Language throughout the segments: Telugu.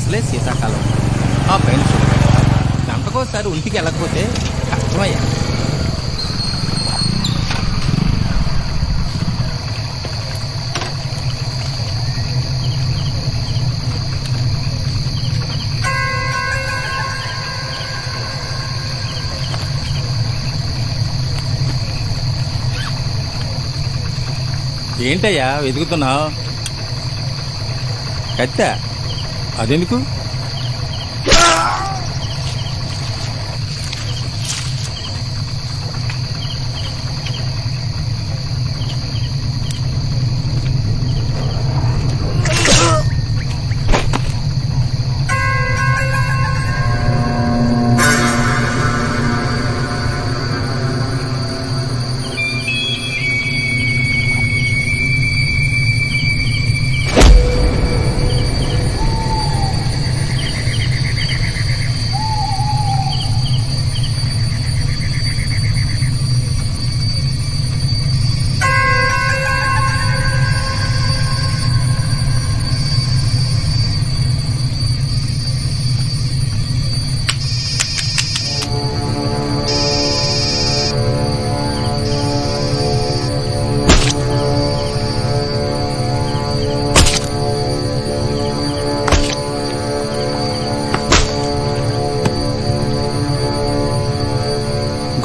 అసలే శీతాకాలం. ఆ పైన గంటకోసారి ఒంటికి వెళ్ళకపోతే కష్టమయ్యా. ఏంటయ్యా వెతుకుతున్నావు? కత్తా? అదెందుకు?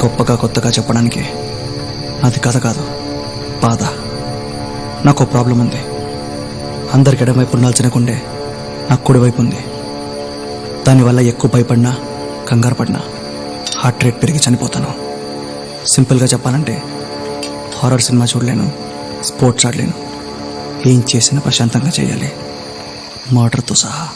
గొప్పగా కొత్తగా చెప్పడానికి అది కథ కాదు, బాధ. నాకు ప్రాబ్లం ఉంది. అందరికి ఎడమవైపు ఉండాల్సిన గుండె నాకు కుడివైపు ఉంది. దానివల్ల ఎక్కువ భయపడినా, కంగారు పడినా హార్ట్ రేట్ పెరిగి చనిపోతాను. సింపుల్గా చెప్పాలంటే హారర్ సినిమా చూడలేను, స్పోర్ట్స్ ఆడలేను. ఏం చేసినా ప్రశాంతంగా చేయాలి, మర్డర్తో సహా.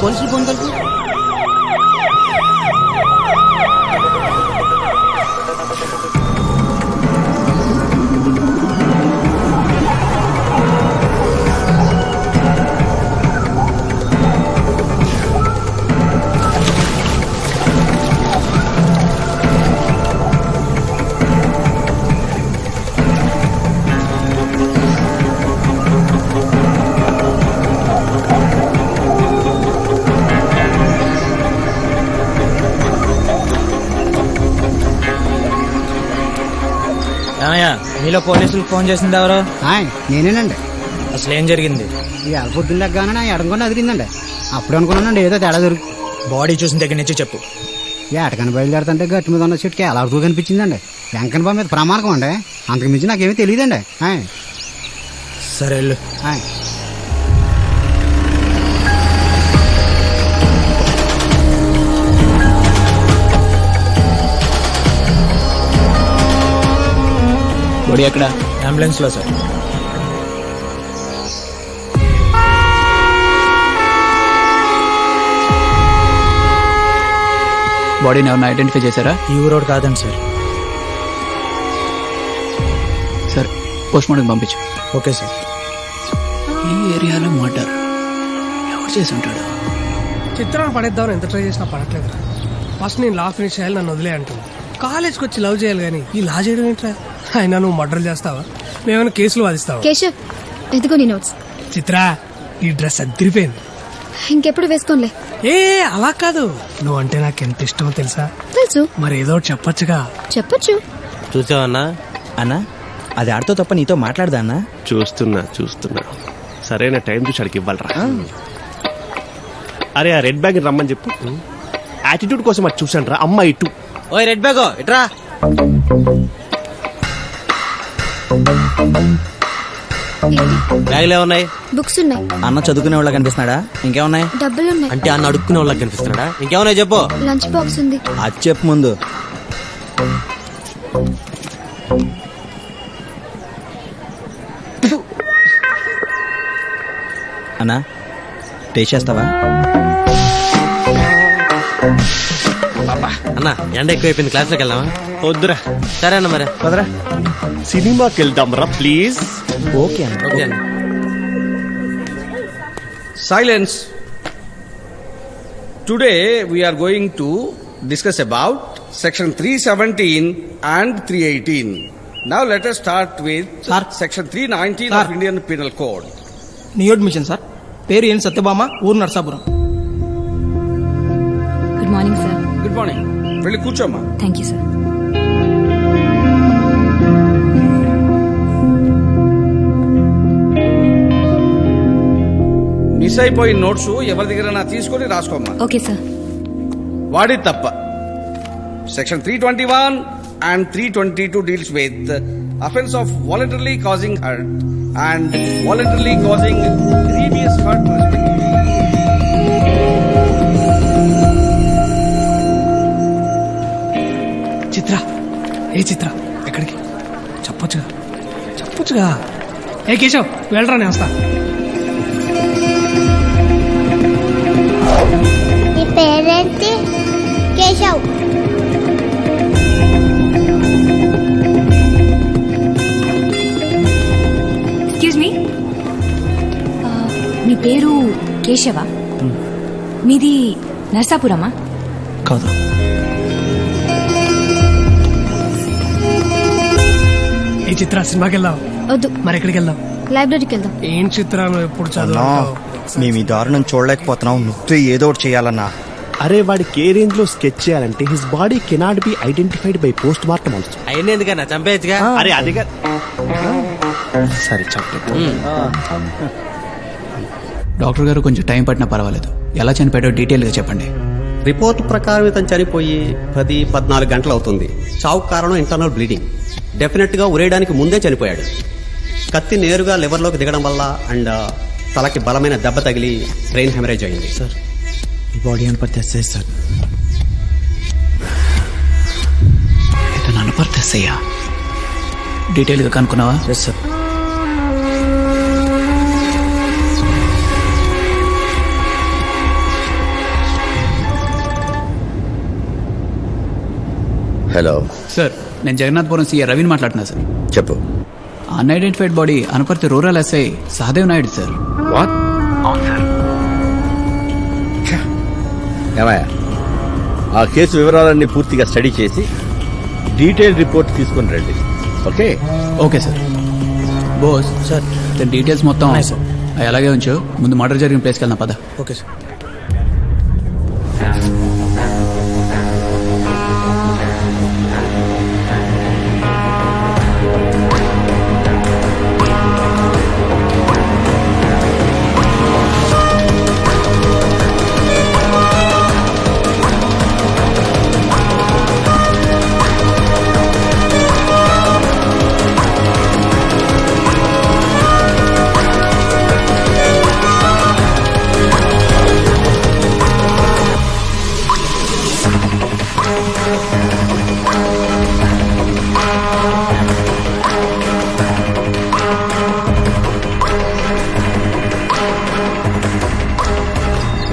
పోలీసులు ఫోన్ కలిపి మీలో పోలీసులకు ఫోన్ చేసింది ఎవరు? నేనేనండి. అసలు ఏం జరిగింది? ఇవాళ పొద్దున్న లెగ్గానే నా ఎడమకుండా అదిరిందండి. అప్పుడు అనుకున్నానండి ఏదో తేడా దొరికి. బాడీ చూసిన దగ్గర నుంచి చెప్పు. ఏటకని బయలుదేరుతుంటే గట్టి మీద ఉన్న చెట్టుకి ఎలా అడుగు కనిపించిందండి. వెంకన్న బాబు మీద ప్రమాణకం అండి. అంతకు మించి నాకేమీ తెలియదండి. సరే వెళ్ళు. బాడీ ఎక్కడ? అంబులెన్స్ లో సార్. బాడీని ఎవరిని ఐడెంటిఫై చేశారా? ఈ ఊరోడు కాదండి సార్. సరే, పోస్ట్ మార్టం పంపించు. Okay sir. ఈ ఏరియాలో మర్డర్ ఎవరు చేసి ఉంటాడు? చిత్రాన్ని పడేద్దామని ఎంత ట్రై చేసినా పడట్లేదురా. ఫస్ట్ నేను లా ఫినిష్ చేయాలి, నన్ను వదిలే అంటున్నా. కాలేజ్కి వచ్చి లవ్ చేయాలి కానీ ఈ లా చేయడం ఏంట్రా? అయినా నువ్వు మర్డర్ చేస్తావా? మేమైనా కేసులు వాదిస్తావా? కేశవ్, ఎదుగో నీ నోట్స్. చిత్ర, ఈ డ్రెస్ అదిరిపోయింది. ఇంకెప్పుడు వేసుకోలే. ఏ అలా కాదు, నువ్వంటే నాకు ఎంత ఇష్టమో తెలుసా? తెలుసు. మరి ఏదో ఒకటి చెప్పొచ్చుగా. చెప్పొచ్చు. చూసావన్నా అన్నా, అది ఆడితో తప్ప నీతో మాట్లాడదా అన్నా? చూస్తున్నా సరైన టైం చూసి అడిగి ఇవ్వాలరా. అరే ఆ రెడ్ బ్యాగ్ రమ్మని చెప్పు. యాటిట్యూడ్ కోసం అది చూసాను రా. అమ్మ ఇటు. ఓయ్ రెడ్ బ్యాగ్ ఇట్రా. బ్యాగ్లు ఏమున్నాయి? బుక్స్ ఉన్నాయి. అన్న చదువుకునే వాళ్ళ కనిపిస్తున్నాడా? ఇంకేమున్నాయి? డబ్బులున్నాయి. అంటే అన్న అడుక్కునే వాళ్ళకి కనిపిస్తున్నాడా? ఇంకేమున్నాయి చెప్పు. లంచ్ బాక్స్ ఉంది. అది చెప్పు ముందు. అన్నా టేస్ట్ చేస్తావా? అన్న ఎండ ఎక్కువైపోయింది, క్లాస్లోకి వెళ్దామా? వద్దురా, సరే అన్న మరి. పదరా. సినిమాకి వెళ్దాం రా ప్లీజ్. ఓకే అన్న. ఓకే అన్న. Silence. Today we are going to discuss about section 317 and 318. Now let us start with section 319 of Indian Penal Code. New admission sir. పేరు ఏం సత్యభామ, ఊరు Narsapuram. Good morning sir. Good morning. వెళ్ళి కూర్చోమ్మా. Thank you sir. మిస్ అయిపోయిన నోట్స్ ఎవరి దగ్గర తీసుకొని రాసుకోమ్మా. Okay sir. వాడి తప్ప. Section 321 and 322 deals with offense of voluntarily causing hurt and voluntarily causing grievous hurt respectively. చిత్ర, ఏ చిత్ర, ఎక్కడికి? చెప్పొచ్చుగా. ఏ కేశవ్, వెళ్ళరా, నేను వస్తా. నీ పేరేంటి? కేశవ్. ఎక్స్క్యూజ్ మీ, మీ పేరు కేశవ? మీది నర్సాపురమా? కాదు, ఏ చిత్ర, సినిమాకి వెళ్దాం? వద్దు, మరి ఎక్కడికి వెళ్దాం? లైబ్రరీకి వెళ్దాం. ఏం చిత్రాలు ఎప్పుడు చదువు? మేము ఈ దారుణం చూడలేకపోతున్నాం, నువ్వే ఏదో ఒకటి చేయాలన్నా. అరే వాడికి ఏ రేంజ్ లో స్కెచ్ చేయాలంటే his body cannot be identified by post mortem also. అవన్నీ ఎందుకన్నా, చంపేయచ్చుగా. అరే అదిగా సరే చంపే. డాక్టర్ గారు కొంచెం టైం పట్టినా పర్వాలేదు. ఎలా చనిపోయాడో డీటెయిల్గా చెప్పండి. రిపోర్ట్ ప్రకారం ఇతను చనిపోయి 10-14 గంటలు అవుతుంది. చావు కారణం ఇంటర్నల్ బ్లీడింగ్. డెఫినెట్ గా ఉరేయడానికి ముందే చనిపోయాడు. కత్తి నేరుగా లివర్లోకి దిగడం వల్ల అండ్ తలకి బలమైన దెబ్బ తగిలి బ్రెయిన్ హెమరేజ్ అయింది. సార్ ఈ బాడీ అనుపతి తెచ్చేది సార్. ఇతను అనుపర్తయ్యా. డీటెయిల్గా కనుక్కున్నావా? Yes sir. హలో సార్, నేను జగన్నాథపురం సీఏ రవిని మాట్లాడుతున్నా సార్. చెప్పు. Unidentified body Anuparthi rural SI Sahadev Naidu sir. What? ఏమయ్యా, ఆ కేసు వివరాలన్నీ పూర్తిగా స్టడీ చేసి డీటెయిల్ రిపోర్ట్ తీసుకొని రండి. Okay? Okay sir. Bose sir, దాని డీటెయిల్స్ మొత్తం అవి అలాగే ఉంచు. ముందు మర్డర్ జరిగిన ప్లేస్కి వెళ్దాం, పద. Okay sir.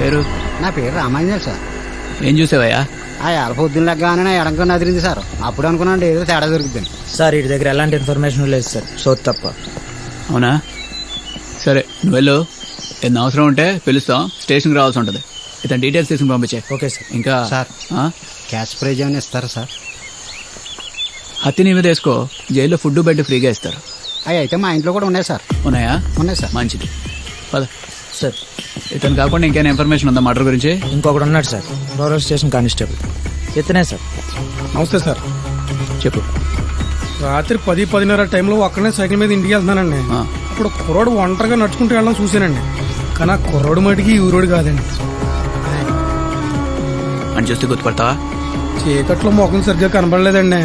పేరు? నా పేరు రామాంజల్ సార్. ఏం చూసావయ్యా? ఆ ఎల పొద్దున్న లెగ్గానే నా ఎడంకొని అదిరింది సార్. అప్పుడు అనుకున్నాను ఏదో తేడా దొరుకుతుంది సార్ వీడి దగ్గర ఎలాంటి ఇన్ఫర్మేషన్ లేదు సార్, సో తప్ప. అవునా? సరే, నువ్వు వెళ్ళు. ఏదైనా అవసరం ఉంటే పిలుస్తాం, స్టేషన్కి రావాల్సి ఉంటుంది. ఇతను డీటెయిల్స్ తీసుకుని పంపించే. Okay sir. ఇంకా సార్. ఆ? క్యాష్ ప్రైజ్ ఏమైనా ఇస్తారా సార్? హత్య నీ మీద వేసుకో, జైల్లో ఫుడ్ బెడ్ ఫ్రీగా ఇస్తారు. అవి అయితే మా ఇంట్లో కూడా ఉన్నాయి సార్. ఉన్నాయా? ఉన్నాయి సార్. మంచిది, పద. సార్ ఇతను కాకుండా ఇంకేమైనా ఇన్ఫర్మేషన్ ఉందా మర్డర్ గురించి? ఇంకొకటి ఉన్నాడు సార్, రూరల్ స్టేషన్ కానిస్టేబుల్. ఇతనే సార్. నమస్తే సార్. చెప్పు. రాత్రి 10-10:30 టైంలో ఒక్కనే సైకిల్ మీద ఇంటికి వెళ్తున్నానండి. ఆ. అప్పుడు కుర్రోడు ఒంటరిగా నడుచుకుంటూ వెళ్ళడం చూశానండి. కానీ ఆ కుర్రోడు మటుకి ఈ ఊరోడు కాదండి. అని చూస్తే గుర్తుపడతావా? చీకట్లో మొఖం సరిగ్గా కనబడలేదండి.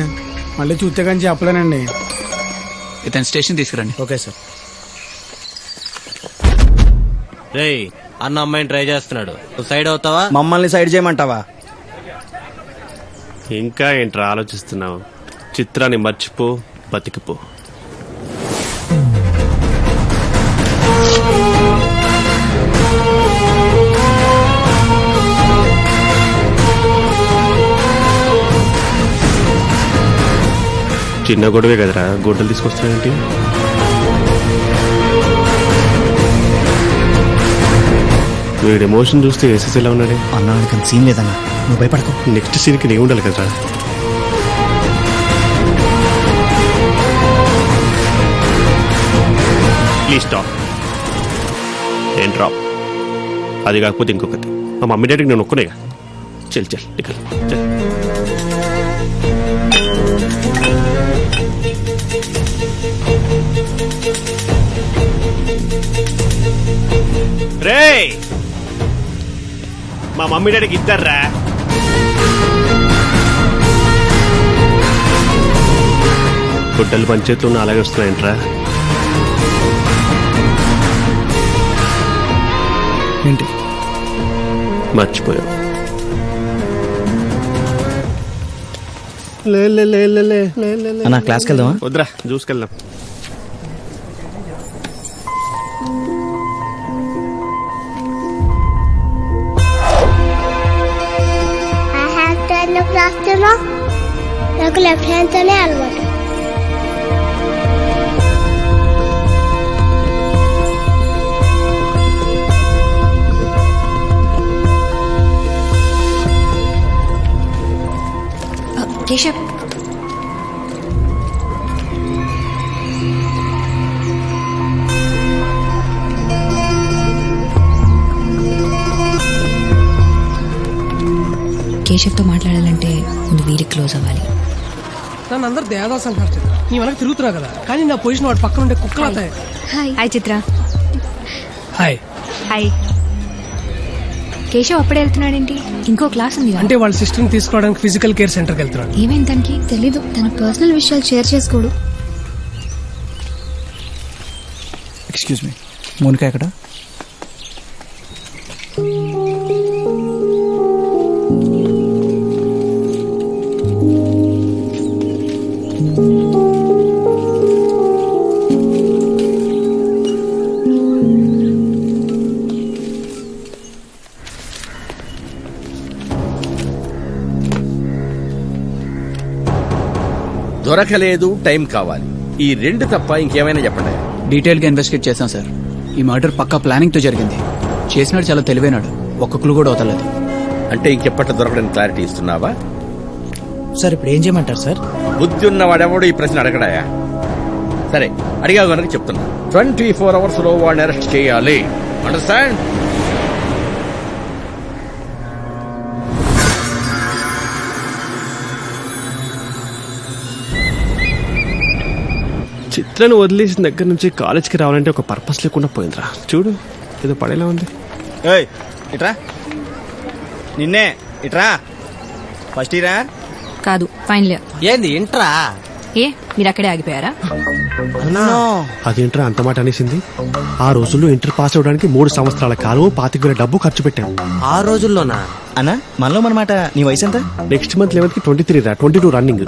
మళ్ళీ చూస్తే కానీ చెప్పలేనండి. ఇతను స్టేషన్ తీసుకురండి. Okay sir. రేయ్, అన్న అమ్మాయిని ట్రై చేస్తున్నాడు, నువ్వు సైడ్ అవుతావా? మమ్మల్ని సైడ్ చేయమంటావా? ఇంకా ఏంట్రా ఆలోచిస్తున్నావు? చిత్రాన్ని మర్చిపో, బతికిపో. చిన్న గొడవే కదరా, గొడ్డలు తీసుకొస్తున్నాయంటే. వీడి ఎమోషన్ చూస్తే ఏసెస్ ఎలా ఉన్నాడే. అన్నా నీకు సీన్ లేదన్నా, నువ్వు భయపడకు. నెక్స్ట్ సీన్కి నేను ఉండాలి కదరా. Please stop. ఏం డ్రాప్. అది కాకపోతే ఇంకొకటి, మా మమ్మీ డాడీకి నేను ఒక్కనేగా. చల్ చల్ నికల్ చల్. రేయ్, మా మమ్మీ డాడీకి ఇద్దర్రా. గుడ్డలు పంచేతులు ఉన్న అలాగే వస్తున్నాయంట్రా. ఏంటి మర్చిపోయావు. అన్నా క్లాస్కి వెళ్దామా? వద్దురా, చూసుకెళ్దాం. ఎందుకు రాస్తున్నా? నాకు లెఫ్ట్ హ్యాండ్తోనే అలవాటు. కేశవ్, కేశవ్తో మాట్లాడాలంటే ముందు వీరికి క్లోజ్ అవ్వాలి. నన్ను అందరు దేవదాస్ అంటారు చిత్ర. నీ వెనక తిరుగుతున్నా కదా, కానీ నా పొజిషన్ వాడు పక్కన ఉండే కుక్కలు అవుతాయి. హాయ్ చిత్ర. హాయ్. హాయ్. కేశవ్ అప్పుడే వెళ్తున్నాడేంటి? ఇంకో క్లాస్ ఉంది అంటే వాళ్ళ సిస్టర్ని తీసుకోవడానికి ఫిజికల్ కేర్ సెంటర్కి వెళ్తున్నాడు. ఏమైంది తనకి? తెలీదు, తన పర్సనల్ విషయాలు షేర్ చేసుకోడు. ఎక్స్క్యూజ్ మీ, మోనికా ఎక్కడ? దొరకలేదు, టైం కావాలి. ఈ రెండు తప్ప ఇంకేమైనా చెప్పండి. డీటెయిల్గా ఇన్వెస్టిగేట్ చేశాం సార్. ఈ మర్డర్ పక్కా ప్లానింగ్తో జరిగింది. చేసినాడు చాలా తెలివైనాడు, ఒక్క క్లూ కూడా వదలలేదు. అంటే ఇంకెప్పట్లో దొరకడానికి క్లారిటీ ఇస్తున్నావా? సార్ ఇప్పుడు ఏం చేయమంటారు సార్? బుద్ధి ఉన్నవాడెవడు ఈ ప్రశ్న అడగడాయా? సరే, అడిగావు కనుక చెప్తున్నా. 24 hours లో వాడిని అరెస్ట్ చేయాలి. అండర్స్టాండ్? చిత్రాన్ని వదిలేసిన దగ్గర నుంచి కాలేజ్కి రావాలంటే ఒక పర్పస్ లేకుండా పోయిందిరా. చూడు, ఏదో పడేలా ఉంది. ఇట్రా, నిన్నే ఇట్రా. ఫస్ట్ ఇయరా? కాదు, ఫైనల్ ఇయర్. ఏంది ఇంట్రా? ఏ మీరు అక్కడే ఆగిపోయారా? అదేంట్రా అంత మాట అనేసింది? ఆ రోజుల్లో ఇంటర్ పాస్ అవడానికి 3 సంవత్సరాల కాలం, 25,000 డబ్బు ఖర్చు పెట్టాం. ఆ రోజుల్లోనా? అన్నా మనలో మనమాట. నీ వయసు ఎంత? నెక్స్ట్ మంత్ 11th కి 23 రా, 22 రన్నింగ్.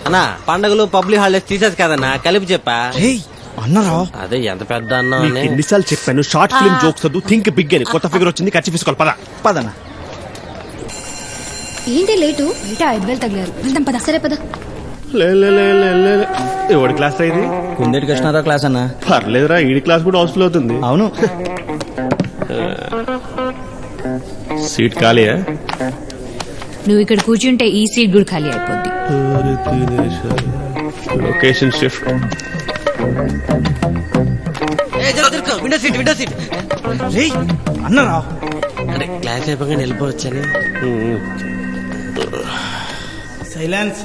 అన్నా పండగలు పబ్లిక్ హాలిడేస్ తీసేది కదన్నా, కలిపి చెప్పా. అన్నారా? అదే ఎంత పెద్ద అన్నా. ఎన్నిసార్లు చెప్పాను, షార్ట్ ఫిల్మ్ జోక్స్ వద్దు, థింక్ బిగ్ అని. కొత్త ఫిగర్ వచ్చింది, ఖర్చు తీసుకోవాలి. పద పదన్నా. ఏంటి లేటు? బయట 5,000 తగిలారు. వెళ్దాం పద. సరే పద. ఎవడి క్లాస్ ఇది? కుందేటి కృష్ణారావు క్లాస్ అన్నా. పర్లేదురా, ఈడి క్లాస్ కూడా హౌస్ఫుల్ అవుతుంది. అవును. సీట్ ఖాళీయా? నువ్వు ఇక్కడ కూర్చుంటే ఈ సీట్ కూడా ఖాళీ అయిపోద్ది. Location shift. Window seat, window seat. అన్నారా? అరే క్లాస్ అయిపోగానే వెళ్ళిపోవచ్చని. సైలెన్స్.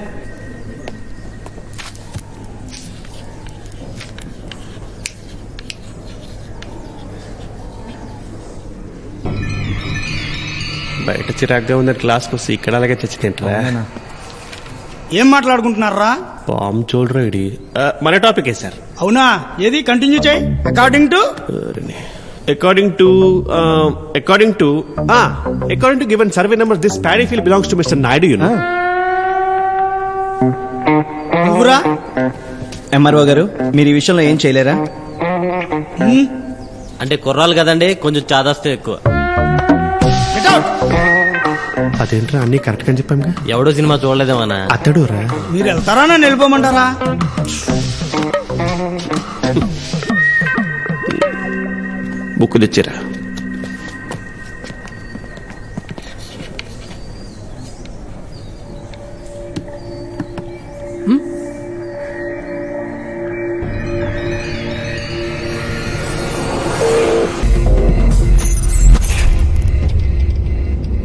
బయట చిరాగ్గా ఉందని క్లాస్కి వస్తే ఇక్కడ అలాగే చచ్చి తింటారా? ఏం మాట్లాడుకుంటున్నారా? పాము చూడరా ఇడి. మన టాపిక్ ఏ సార్? అవునా? ఏది కంటిన్యూ చేయి. According to given survey numbers, this paddy field belongs to Mr. Naidu, you know. నువ్వురా ఎంఆర్ఓ గారు మీరు ఈ విషయంలో ఏం చేయలేరా? అంటే కుర్రాలు కదండి, కొంచెం చాదస్తే ఎక్కువ. అదేంట్రా అన్ని కరెక్ట్ గా చెప్పాము. ఎవడో సినిమా చూడలేదేమన్నా. అతడు రా. మీరు వెళ్తారా నన్ను వెళ్ళిపోమంటారా? బుక్ తెచ్చిరా.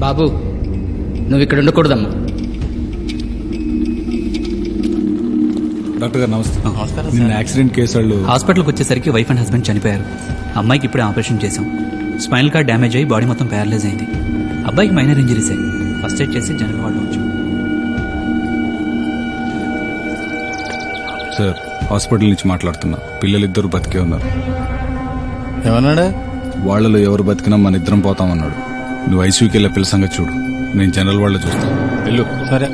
బాబు నువ్వు ఇక్కడ ఉండకూడదమ్మా. డాక్టర్ గారు నమస్తే. నిన్న యాక్సిడెంట్ కేసు వాళ్ళు హాస్పిటల్కి వచ్చేసరికి వైఫ్ అండ్ హస్బెండ్ చనిపోయారు. అమ్మాయికి ఇప్పుడే ఆపరేషన్ చేశాం. స్పైనల్ కార్డ్ డ్యామేజ్ అయ్యి బాడీ మొత్తం ప్యారలైజ్ అయింది. అబ్బాయికి మైనర్ ఇంజరీసే. ఫస్ట్ ఎయిడ్ చేసి జనరల్ వార్డులో ఉంచాం. సార్ హాస్పిటల్ నుంచి మాట్లాడుతున్నా. పిల్లలిద్దరూ బతికే ఉన్నారు. ఏమన్నాడు? వాళ్ళలో ఎవరు బతికినా మన ఇద్దరం పోతామన్నాడు. నువ్వు ఐసీయూకి వెళ్ళే పిల్ల సంగతి చూడు, నేను జనరల్ వాళ్ళలో చూస్తాను. వెళ్ళు. సరే.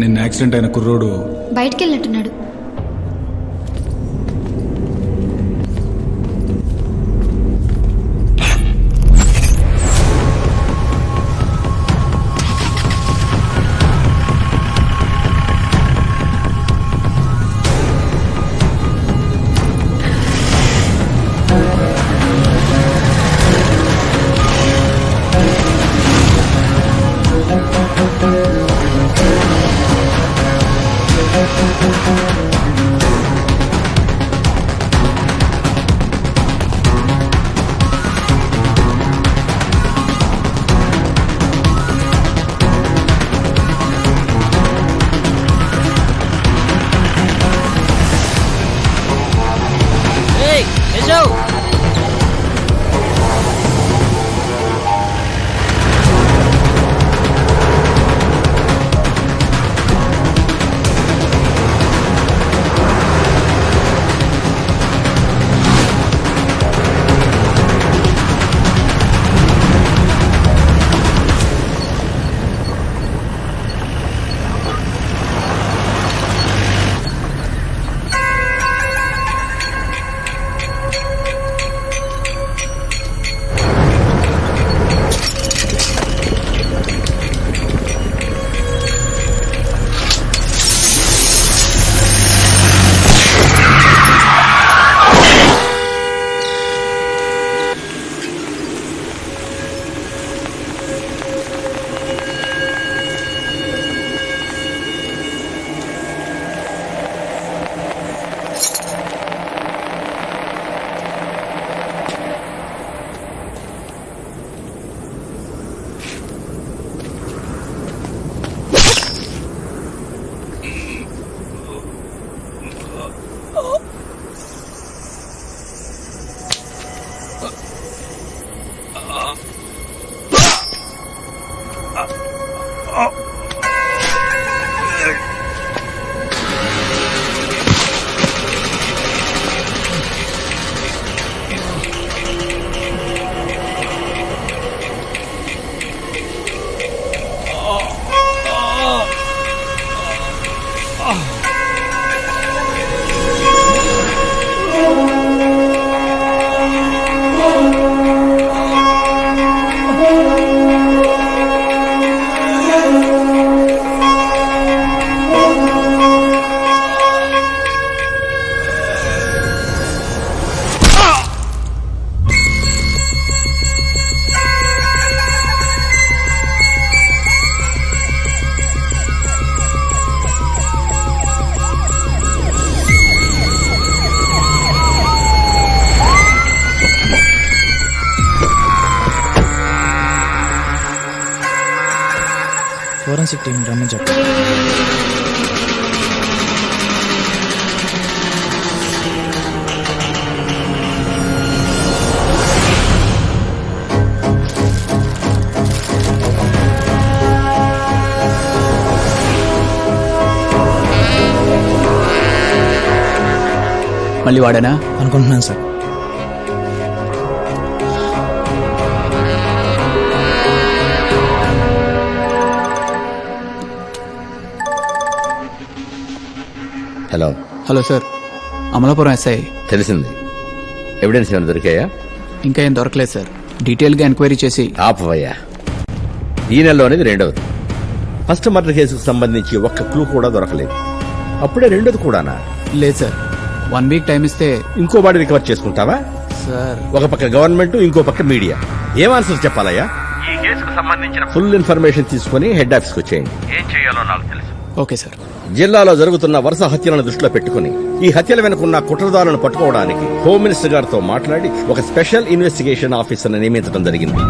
నిన్న యాక్సిడెంట్ అయిన కుర్రోడు బయటికి వెళ్ళినట్టున్నాడు. ఫోరెన్సిక్ టీం రమ్మని చెప్పు. మళ్ళీ వాడేనా? అనుకుంటున్నాను sir. Hello hello sir, Amalapuram SI. తెలిసింది. ఎవిడెన్స్ ఏమైనా దొరికాయా? ఇంకా ఏం దొరకలేదు సార్. డీటెయిల్గా ఎంక్వైరీ చేసి. ఆపవయ్యా, ఈ నెలలో అనేది రెండవది. ఫస్ట్ మర్డర్ కేసుకు సంబంధించి ఒక్క క్లూ కూడా దొరకలేదు. అప్పుడే రెండోది కూడానా? లేదు సార్, 1 వీక్ టైం ఇస్తే. ఇంకో బాడీ రికవర్ చేసుకుంటావా? సార్, ఒక పక్క గవర్నమెంట్, ఇంకో పక్క మీడియా. ఏం ఆన్సర్ చెప్పాలయ్యా? ఈ కేసుకు సంబంధించిన ఫుల్ ఇన్ఫర్మేషన్ తీసుకుని హెడ్ ఆఫీస్కి వచ్చేయండి. ఏం చేయాలో నాకు తెలుసు. Okay sir. జిల్లాలో జరుగుతున్న వరుస హత్యలను దృష్టిలో పెట్టుకుని ఈ హత్యల వెనుకున్న కుట్రదారులను పట్టుకోవడానికి హోమ్ మినిస్టర్ గారితో మాట్లాడి ఒక స్పెషల్ ఇన్వెస్టిగేషన్ ఆఫీసర్ని నియమించడం జరిగింది.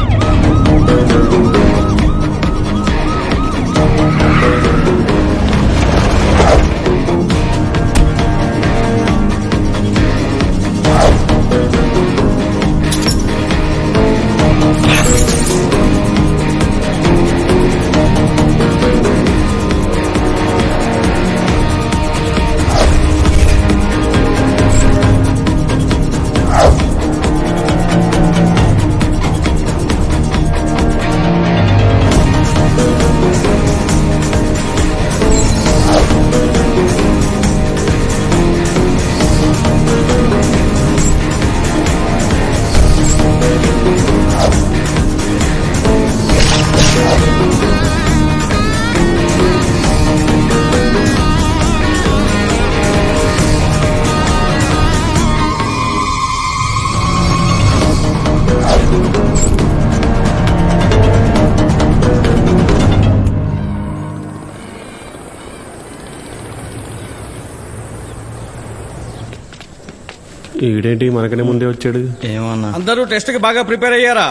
ఈడేంటి మనకనే ముందే వచ్చాడు? ఏమన్నా అందరూ టెస్ట్ కి బాగా ప్రిపేర్ అయ్యారా?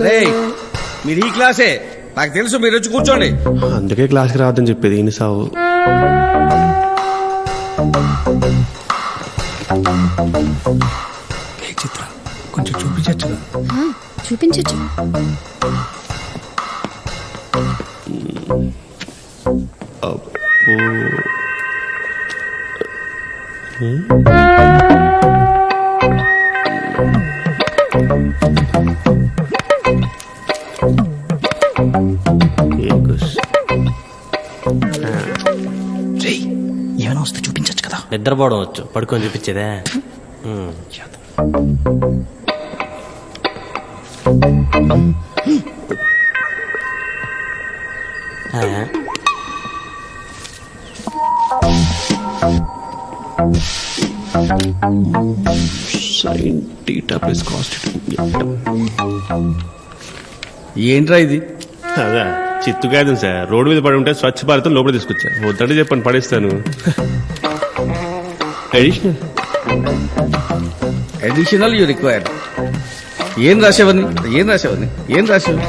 రేయ్, మీరు ఈ క్లాసే, నాకు తెలుసు. మీరు వచ్చి కూర్చోండి. అందుకే క్లాస్కి రావద్దని చెప్పేది ఈయన సావు. చిత్ర కొంచెం చూపించచ్చు. చూపించచ్చు. ఏమైనా వస్తే చూపించచ్చు కదా. నిద్రపోవడం వచ్చు, పడుకొని చూపించేదే. ఏంట్రా ఇది? అదా చిత్తు కాదు సార్, రోడ్డు మీద పడి ఉంటే స్వచ్ఛ భారత్ లోపల తీసుకొచ్చా. వద్దంటే చెప్పండి, పడేస్తాను. Additional you required. ఏం రాసేవని? ఏం రాసేవని? ఏం రాసేవని?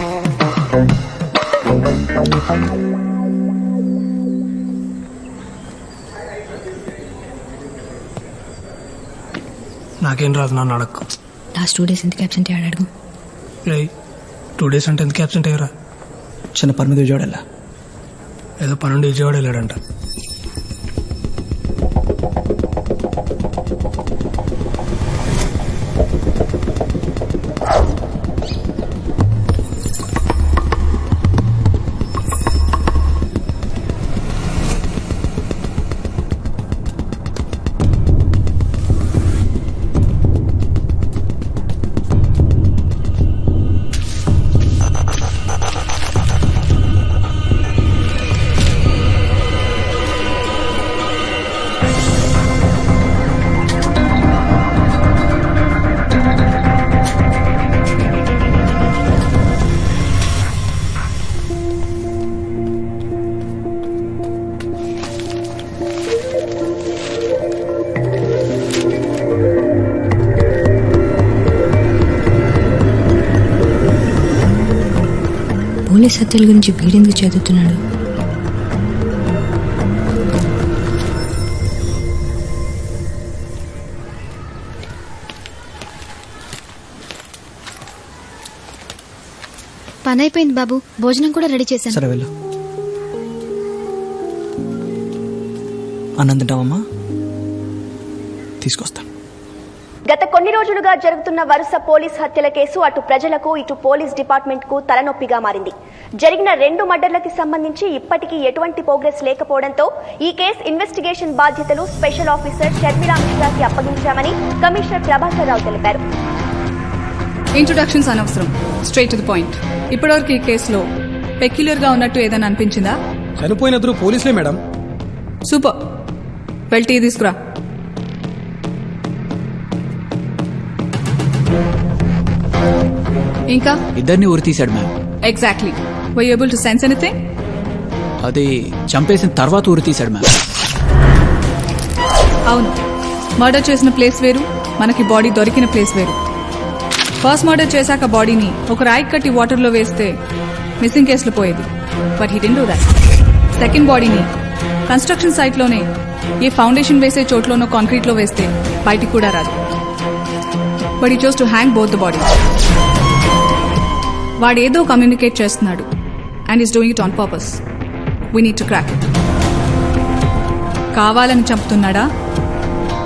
నాకేం రాదు, నన్ను అడక్కు. లాస్ట్ 2 days ఎందుకు అబ్సెంట్ అయ్యాడు అడుగు. 2 days అంటే ఎందుకు అబ్సెంట్ అయ్యారా? చిన్న పని మీద విజయవాడ వెళ్ళా. ఏదో పనుండి విజయవాడ వెళ్ళాడంట. పోలీస్ హత్యల గురించి వీడెందుకు చదువుతున్నాడు? పని అయిపోయింది బాబు, భోజనం కూడా రెడీ చేశాను. సరే వెళ్ళు. అన్నం తింటావమ్మా? తీసుకొస్తా. గత కొన్ని రోజులుగా జరుగుతున్న వరుస పోలీస్ హత్యల కేసు అటు ప్రజలకు ఇటు పోలీస్ డిపార్ట్మెంట్ కు తలనొప్పిగా మారింది. జరిగిన 2 మర్డర్లకి సంబంధించి ఇప్పటికీ ఎటువంటి ప్రోగ్రెస్ లేకపోవడంతో ఈ కేసు ఇన్వెస్టిగేషన్ బాధ్యతలు స్పెషల్ ఆఫీసర్ షర్మిలా మిశ్రాకి అప్పగించామని కమిషనర్ ప్రభాకర్ రావు తెలిపారు. ఇంట్రొడక్షన్స్ అనవసరం, స్ట్రైట్ టు ది పాయింట్. ఇప్పటివరకు ఈ కేసులో పెక్యులర్ గా ఉన్నట్టు ఏదైనా అనిపించిందా? చనిపోయినద్దరు పోలీసులే మేడం. సూపర్, వెళ్ళి టీ తీసుకురా. ఇంకా ఇద్దరిని ఊరి తీశాడు ma'am. Exactly. Were you able to sense anything? అది చంపేసిన తర్వాత ఊరి తీశాడు మ్యామ్. అవును, మర్డర్ చేసిన ప్లేస్ వేరు, మనకి బాడీ దొరికిన ప్లేస్ వేరు. ఫస్ట్ మర్డర్ చేశాక బాడీని ఒక రాయి కట్టి వాటర్లో వేస్తే మిస్సింగ్ కేసులో పోయేది. But he didn't do that. Second బాడీని కన్స్ట్రక్షన్ సైట్లోనే ఏ ఫౌండేషన్ వేసే చోట్లోనో కాంక్రీట్లో వేస్తే బయటికి కూడా రాదు. But he chose to hang both the body. వాడేదో కమ్యూనికేట్ చేస్తున్నాడు and is doing it on purpose. We need to crack it. కావాలని చంపుతున్నాడా,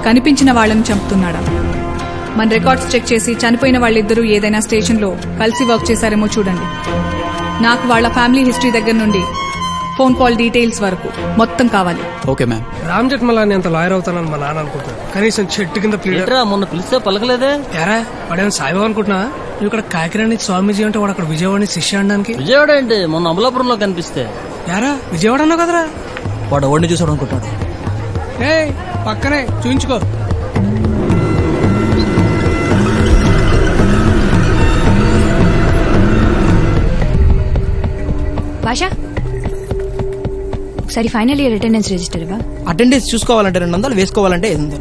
కనిపించిన వాళ్ళని చంపుతున్నాడా? మన రికార్డ్స్ చెక్ చేసి చనిపోయిన వాళ్ళిద్దరూ ఏదైనా స్టేషన్లో కలిసి వర్క్ చేశారేమో చూడండి. నాకు వాళ్ళ ఫ్యామిలీ హిస్టరీ దగ్గర నుండి ఫోన్ కాల్ డీటెయిల్స్ వరకు మొత్తం కావాలి. Okay ma'am. రామ్ జెట్మలాని అంత లాయర్ అవుతానని మా నాన్న అనుకుంటున్నాను. కనీసం చెట్టు కింద ప్లీడర్. మొన్న పిలిస్తే పలకలేదే. ఎరా వాడేమో సాయిబాబా అనుకుంటున్నా? నువ్వు ఇక్కడ కాకినాడ నుంచి స్వామీజీ అంటే వాడు అక్కడ విజయవాడ శిష్య అనడానికి. విజయవాడ ఏంటి, మొన్న అమలాపురంలో కనిపిస్తే. యారా విజయవాడ అన్నావు కదరా? వాడు ఓడిని చూసాడు అనుకుంటాడు. ఏయ్ పక్కనే చూయించుకో. భాషా, ఒకసారి ఫైనల్ ఇయర్ అటెండెన్స్ రిజిస్టర్ ఇవ్వ. అటెండెన్స్ చూసుకోవాలంటే 200, వేసుకోవాలంటే 800.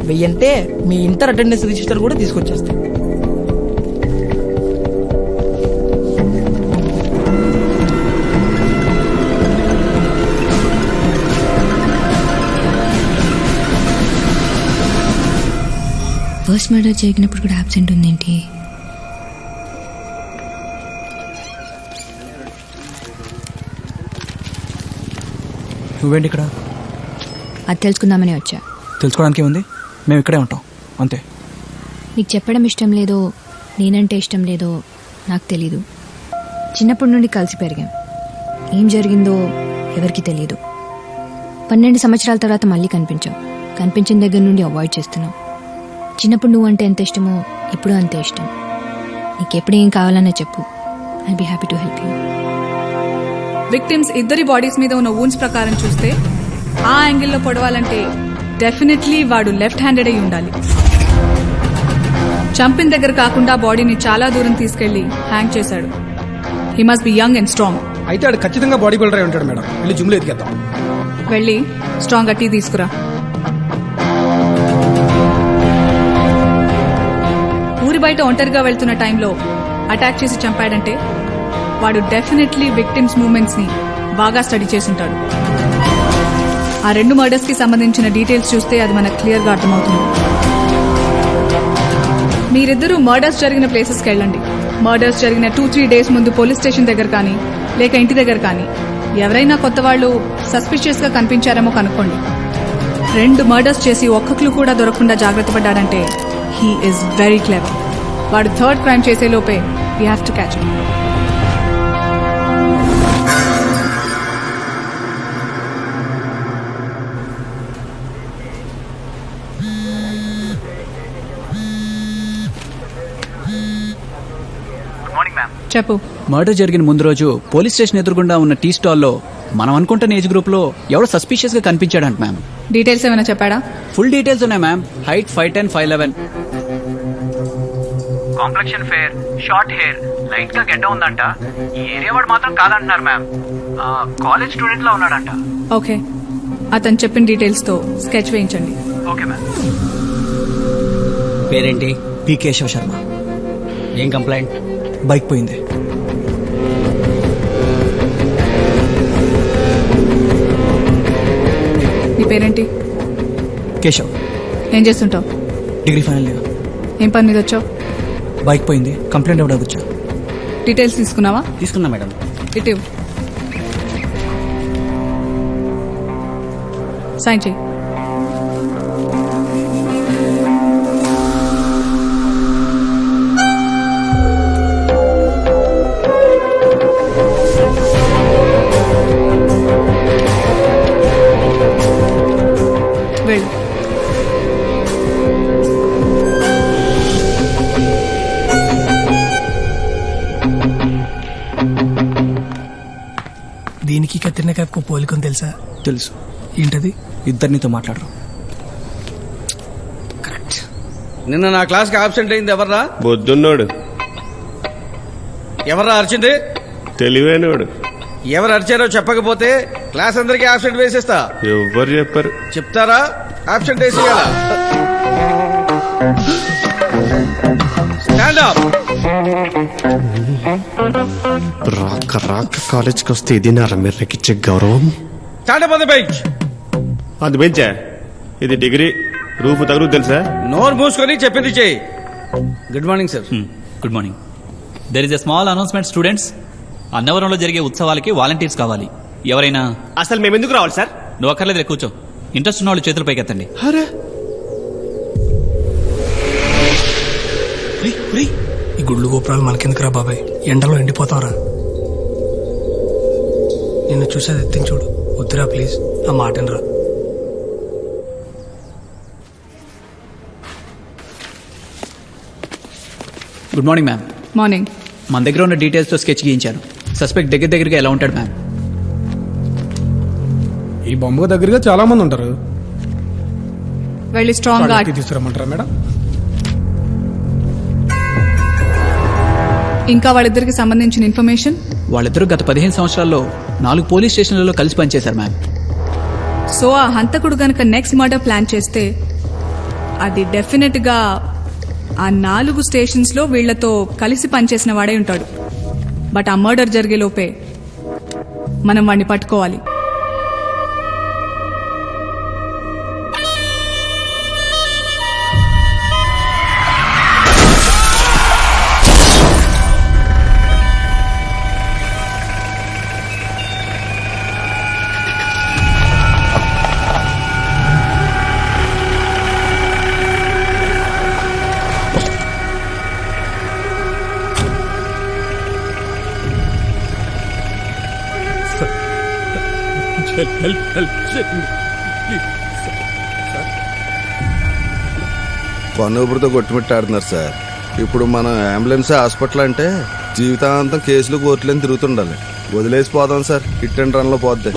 1000 అంటే మీ ఇంటర్ అటెండెన్స్ రిజిస్టర్ కూడా తీసుకొచ్చేస్తా. ఫస్ట్ మర్డర్ జరిగినప్పుడు కూడా అబ్సెంట్ ఉందేంటి? నువ్వేంటి ఇక్కడ? అది తెలుసుకుందామని వచ్చా. తెలుసుకోవడానికి ఉంది, మేము ఇక్కడే ఉంటాం అంతే. నీకు చెప్పడం ఇష్టం లేదో, నేనంటే ఇష్టం లేదో నాకు తెలీదు. చిన్నప్పటి నుండి కలిసి పెరిగాం. ఏం జరిగిందో ఎవరికి తెలియదు. 12 సంవత్సరాల తర్వాత మళ్ళీ కనిపించావు. కనిపించిన దగ్గర నుండి అవాయిడ్ చేస్తున్నావు. చిన్నప్పుడు నువ్వు అంటే ఎంత ఇష్టమో ఇప్పుడు అంతే ఇష్టం. నీకెప్పుడు ఏం కావాలన్నా చెప్పు. I be happy to help you. Victims ఇద్దరి బాడీస్ మీద ఉన్న వూన్స్ ప్రకారం చూస్తే ఆ యాంగిల్లో పొడవాలంటే డెఫినెట్లీ వాడు లెఫ్ట్ హ్యాండెడ్ అయి ఉండాలి. చంపిన దగ్గర కాకుండా బాడీని చాలా దూరం తీసుకెళ్లి హ్యాంగ్ చేశాడు. He must be young and strong. అయితే ఆడు ఖచ్చితంగా బాడీ బిల్డర్ అయి ఉంటాడు మేడం. వెళ్ళి జిమ్ లో ఎదిగేద్దాం. వెళ్ళి స్ట్రాంగ్ టీ తీసుకురా. ఊరి బయట ఒంటరిగా వెళ్తున్న టైంలో అటాక్ చేసి చంపాడంటే వాడు డెఫినెట్లీ విక్టిమ్స్ మూవ్మెంట్స్ ని బాగా స్టడీ చేసుంటాడు. ఆ 2 మర్డర్స్ కి సంబంధించిన డీటెయిల్స్ చూస్తే అది మనకు క్లియర్ గా అర్థమవుతుంది. మీరిద్దరూ మర్డర్స్ జరిగిన ప్లేసెస్ కి వెళ్ళండి. మర్డర్స్ జరిగిన 2-3 డేస్ ముందు పోలీస్ స్టేషన్ దగ్గర కానీ లేక ఇంటి దగ్గర కానీ ఎవరైనా కొత్త వాళ్ళు సస్పిషియస్ గా కనిపించారేమో కనుక్కోండి. 2 మర్డర్స్ చేసి ఒక్క క్లూ కూడా దొరకకుండా జాగ్రత్త పడ్డాడంటే హీ ఈస్ వెరీ క్లెవర్. వాడు 3rd క్రైమ్ చేసే లోపే we have to catch him. చెప్పు. మర్డర్ జరిగిన ముందు రోజు పోలీస్ స్టేషన్ ఎదురుగుండా ఉన్న టీ స్టాల్లో మనం అనుకుంటున్న ఏజ్ గ్రూప్ లో ఎవడో సస్పిషియస్ గా కనిపించాడంట మ్యామ్. డీటెయిల్స్ ఏమైనా చెప్పాడా? ఫుల్ డీటెయిల్స్ ఉన్నాయి ma'am. Height 5'10", 5'11". Complexion fair, short hair, light గా గెడ్డ ఉందంట. ఈ ఏరియా వాడు మాత్రం కాదంటున్నారు మ్యామ్. కాలేజ్ స్టూడెంట్ లా ఉన్నాడంట. ఓకే, అతను చెప్పిన డీటెయిల్స్ తో స్కెచ్ వేయించండి. Okay ma'am. పేరేంటి? పి కేశవ శర్మ. ఏం కంప్లైంట్? బైక్ పోయింది. నీ పేరేంటి? కేశవ్. ఏం చేస్తుంటావు? Degree final year. ఏం పని మీద వచ్చావు? బైక్ పోయింది, కంప్లైంట్ ఇవ్వడానికి వచ్చా. డీటెయిల్స్ తీసుకున్నావా? తీసుకున్నా మేడం. ఇటు సైన్ చేయి. వెళ్ళు. దీనికి కత్తిరినకు పోలికని తెలుసా? తెలుసు. ఏంటది? ఇద్దరు నీతో మాట్లాడరు. నిన్న నా క్లాస్కి ఆబ్సెంట్ అయింది ఎవర్రా? బొద్దున్నోడు. ఎవర్రా అరిచింది? తెలివైనోడు. ఎవరు అరిచారో చెప్పకపోతే క్లాస్ అందరికీ ఆబ్సెంట్ వేసేస్తా. ఎవరు చెప్పారు? చెప్తారా? ఆబ్సెంట్ వేసేయాలా? Stand up. రాక రాక కాలేజ్కి వస్తే ఇది నా రమ్యకిచ్చే గౌరవం. Stand up on the bench. అది బెంచా? ఇది డిగ్రీ. రూపు తగులు తెలుసా? నోరు మూసుకొని చెప్పింది చేయి. Good morning sir. Good morning. There is a small announcement students. అన్నవరంలో జరిగే ఉత్సవాలకి వాలంటీర్స్ కావాలి. ఎవరైనా? అసలు మేము ఎందుకు రావాలి సార్? నువ్వు అక్కర్లేదు, కూర్చో. ఇంట్రెస్ట్ ఉన్న వాళ్ళు చేతులు పైకి ఎత్తండి. ఈ గుళ్ళు గోపురాలు మనకెందుకురా బాబాయ్, ఎండలో ఎండిపోతావురా. నిన్ను చూసేది ఎత్తిని చూడు. వద్దురా ప్లీజ్, ఆ మాటనరా. Good morning ma'am. మార్నింగ్. మన దగ్గర ఉన్న డీటెయిల్స్తో స్కెచ్ గీయించాను. సస్పెక్ట్ దగ్గరగా ఎలా ఉంటాడు మ్యామ్? ఈ బొమ్మకు దగ్గరగా చాలా మంది ఉంటారు. వెళ్ళి స్ట్రాంగ్ గా తీసుకురమ్మంటారా మేడం? ఇంకా వాళ్ళిద్దరికి సంబంధించిన ఇన్ఫర్మేషన్? వాళ్ళిద్దరూ గత 15 సంవత్సరాల్లో 4 పోలీస్ స్టేషన్లలో కలిసి పనిచేశారు మ్యామ్. సో ఆ హంతకుడు గనక నెక్స్ట్ మర్డర్ ప్లాన్ చేస్తే అది డెఫినెట్ గా ఆ 4 స్టేషన్స్ లో వీళ్లతో కలిసి పనిచేసిన వాడే ఉంటాడు. బట్ ఆ మర్డర్ జరిగే లోపే మనం వాడిని పట్టుకోవాలి. పన్నుపురితో కొట్టుమిట్టాడుతున్నారు సార్. ఇప్పుడు మనం అంబులెన్స్ హాస్పిటల్ అంటే జీవితాంతం కేసులు కోర్టులని తిరుగుతుండాలి. వదిలేసిపోదాం సార్, హిట్ అండ్ రన్ లో పోద్ది.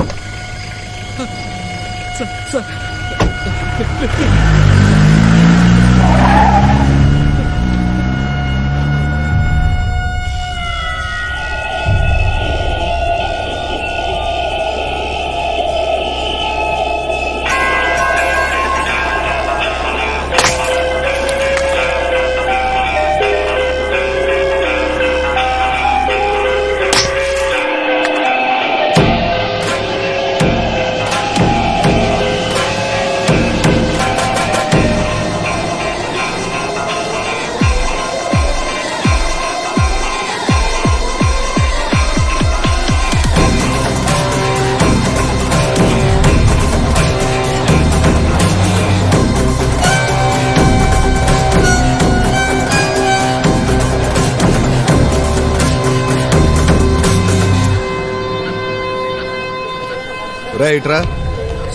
రైట్ రా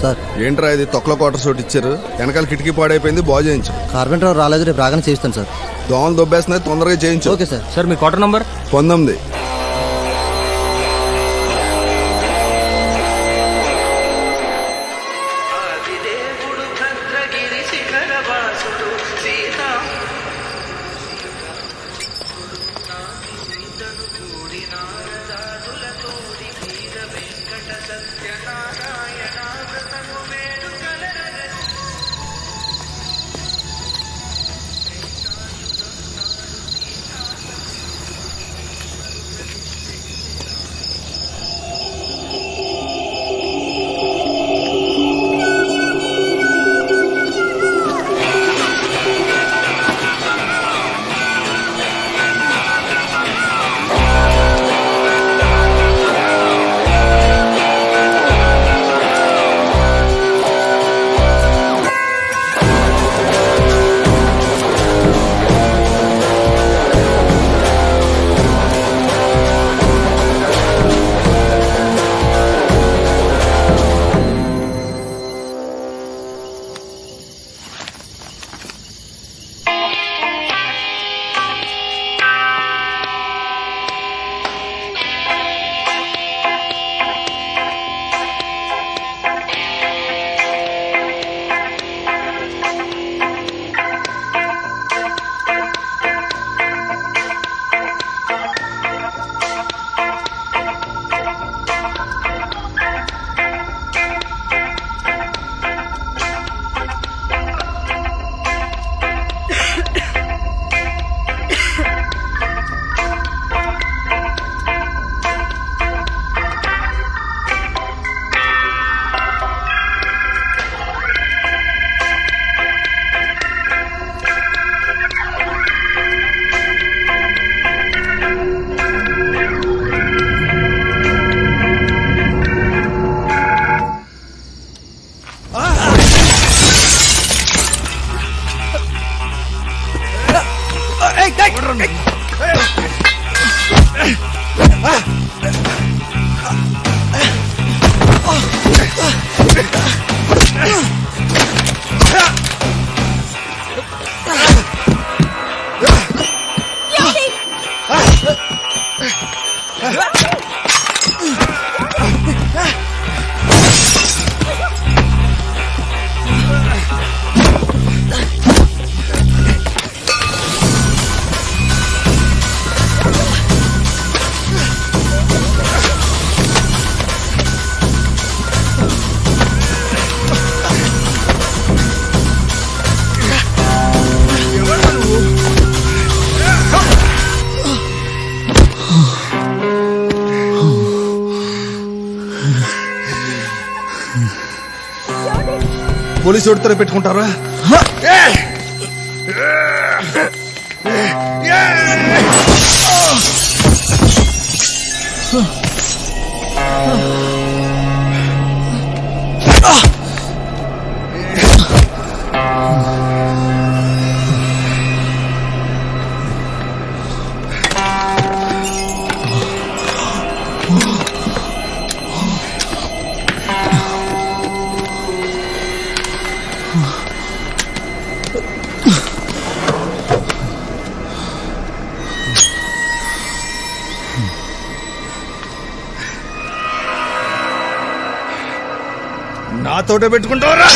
సార్. ఏంట్రా ఇది తొక్కల క్వార్టర్స్ ఒకటి ఇచ్చారు, వెనకాల కిటికీ పాడైపోయింది, బాగు చేయించు. కార్పెంటర్ రాలేదు, రేపు రాగానే చేయిస్తాను సార్. దోమలు దొబ్బేస్తున్నాయి, తొందరగా చేయించు. Okay sir. సార్ మీ క్వార్టర్ నంబర్ 19. పోలీసు వాడితో పెట్టుకుంటారా? నాతోటే పెట్టుకుంటావరా?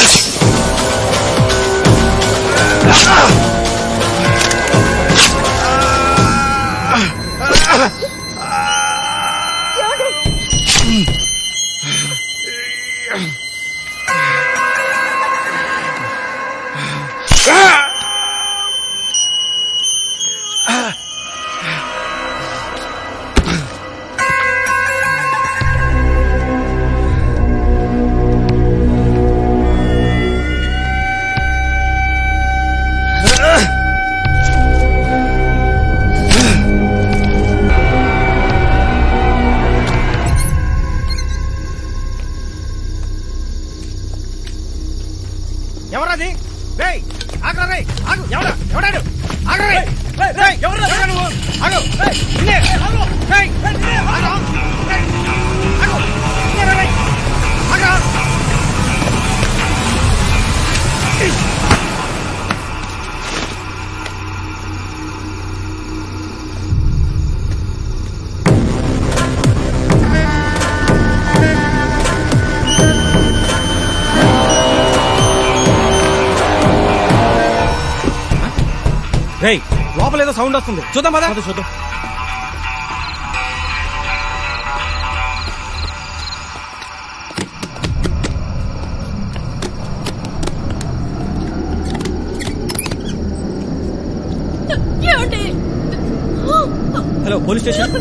ఎవరది? రేయ్ ఆగరా రేయ్ ఆగు. ఎవడా ఎవడాడు? ఆగరా రేయ్. రేయ్ ఎవరా నువ్వు? ఆగు. రేయ్ నిన్నే ఆగు. రేయ్ నిన్నే ఆగు. రేయ్ ఆగు. నిన్నే రేయ్ ఆగు. రేయ్ లోపల ఏదో సౌండ్ వస్తుంది, చూద్దాం పద. చూద్దాం. Hello police station.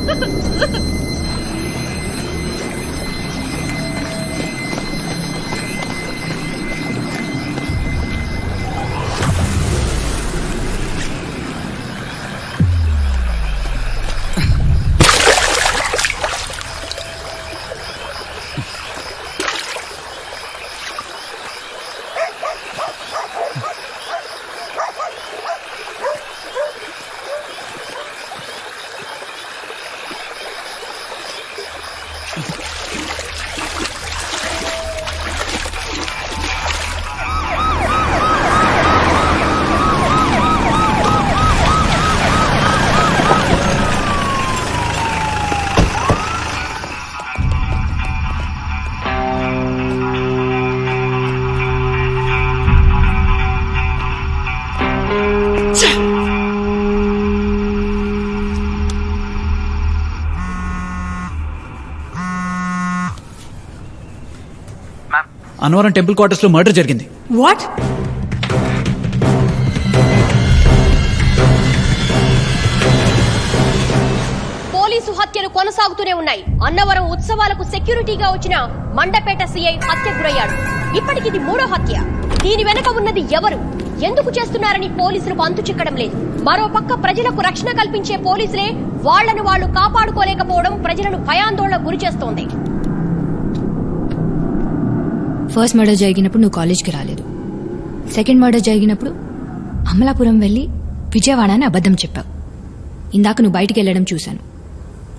Annavaram temple quarters లో మర్డర్ జరిగింది. వాట్? పోలీసు హత్యలు కొనసాగుతూనే ఉన్నాయి. అన్నవరం ఉత్సవాలకు సెక్యూరిటీగా వచ్చిన మండపేట సీఐ హత్య గురయ్యాడు. ఇప్పటికిది 3వ హత్య. దీని వెనక ఉన్నది ఎవరు, ఎందుకు చేస్తున్నారని పోలీసులకు అంతు చిక్కడం లేదు. మరోపక్క ప్రజలకు రక్షణ కల్పించే పోలీసులే వాళ్లను వాళ్లు కాపాడుకోలేకపోవడం ప్రజలను భయాందోళన గురి చేస్తోంది. ఫస్ట్ మర్డర్ జరిగినప్పుడు నువ్వు కాలేజ్కి రాలేదు. సెకండ్ మర్డర్ జరిగినప్పుడు అమలాపురం వెళ్ళి విజయవాడ అని అబద్ధం చెప్పావు. ఇందాక నువ్వు బయటికి వెళ్ళడం చూశాను.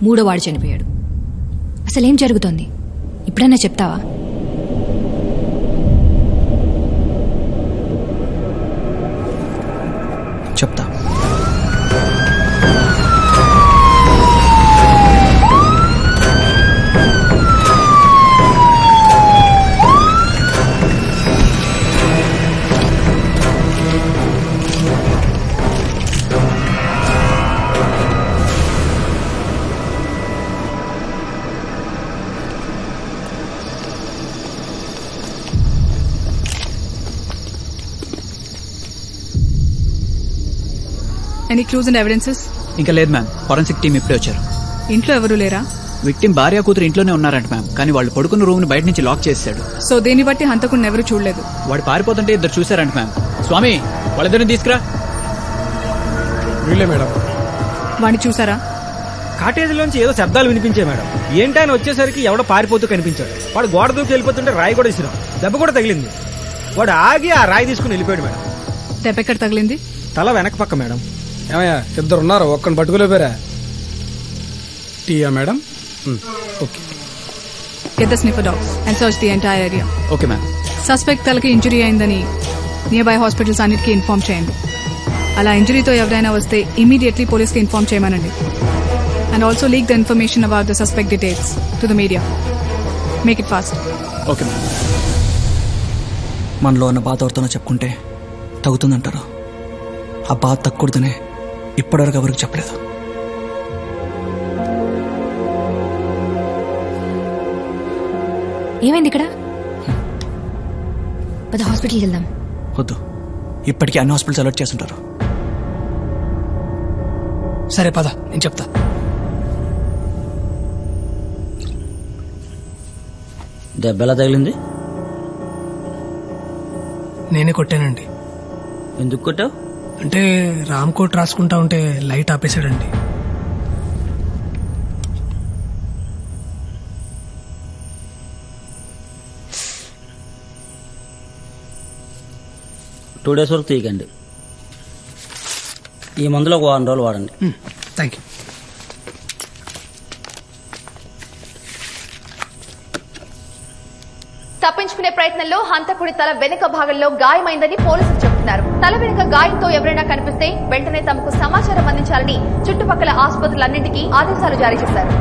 3వ వాడు చనిపోయాడు. అసలేం జరుగుతోంది ఇప్పుడన్నా చెప్తావా? చెప్తా. Any clues and evidences? ఇంకా లేదు మ్యామ్. ఫారెన్సిక్ టీం ఇప్పుడే వచ్చారు. ఇంట్లో ఎవరు లేరా? విక్టిమ్ భార్య కూతురు ఇంట్లోనే ఉన్నారంట మ్యామ్, కానీ వాళ్ళు పడుకున్న రూమ్ ని బయట నుంచి లాక్ చేశాడు. సో దీన్ని బట్టి హంతకుడిని ఎవరు చూడలేదు. వాడు పారిపోతుంటే ఇద్దరు చూశారంట మ్యామ్. స్వామి, వాళ్ళిద్దరిని తీసుకురా. వీళ్ళే మేడం. వాడిని చూసారా? కాటేజ్ లోంచి ఏదో శబ్దాలు వినిపించాయి మేడం. ఏంటని వచ్చేసరికి ఎవడో పారిపోతూ కనిపించాడు. వాడు గోడ దూకి వెళ్ళిపోతుంటే రాయి కూడా ఇసిరాం. దెబ్బ కూడా తగిలింది. వాడు ఆగి ఆ రాయి తీసుకుని వెళ్ళిపోయాడు మేడం. దెబ్బ ఎక్కడ తగిలింది? తల వెనక పక్క మేడం. ఏమయ్యా, ఇద్దరు ఉన్నారు, ఒక్కని పట్టుకోలేపారా? టీయా madam? Okay. Get the sniffer dogs and search the entire area. Okay ma'am. Suspect తలకి ఇంజరీ అయిందని నియర్ బై హాస్పిటల్స్ అన్నిటికీ ఇన్ఫార్మ్ చేయండి. అలా ఇంజరీతో ఎవరైనా వస్తే ఇమీడియట్లీ పోలీస్కి ఇన్ఫార్మ్ చేయమనండి. And also leak the information about the suspect details to the media. Make it fast. Okay ma'am. మనలో ఉన్న బాధ ఎవరితోనో చెప్పుకుంటే తగ్గుతుందంటారు. ఆ బాధ తగ్గకూడదనే ఇప్పటివరకు ఎవరికి చెప్పలేదు. ఏమైంది ఇక్కడ? పద హాస్పిటల్కి వెళ్దాం. వద్దు, ఇప్పటికీ అన్ని హాస్పిటల్స్ అలర్ట్ చేస్తుంటారు. సరే పద, నేను చెప్తా. దెబ్బ ఎలా తగిలింది? నేనే కొట్టానండి. ఎందుకు కొట్టావు? అంటే రామ్ కోట్ రాసుకుంటా ఉంటే లైట్ ఆపేశాడండి. టూ డేస్ వరకు తీయకండి. ఈ మందులో ఒక 1 రోజులు వాడండి. Thank you. తప్పించుకునే ప్రయత్నంలో హంతకుడి తల వెనుక భాగంలో గాయమైందని పోలీసులు చెబుతున్నారు. తల వెనుక గాయంతో ఎవరైనా కనిపిస్తే వెంటనే తమకు సమాచారం అందించాలని చుట్టుపక్కల ఆసుపత్రులన్నింటికీ ఆదేశాలు జారీ చేశారు.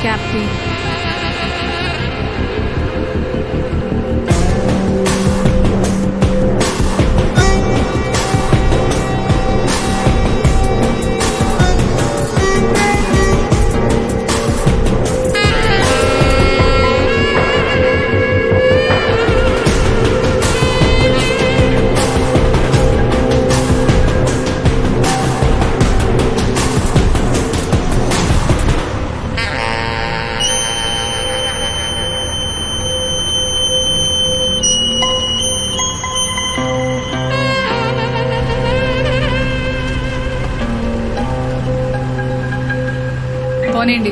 Capri. పోనీండి.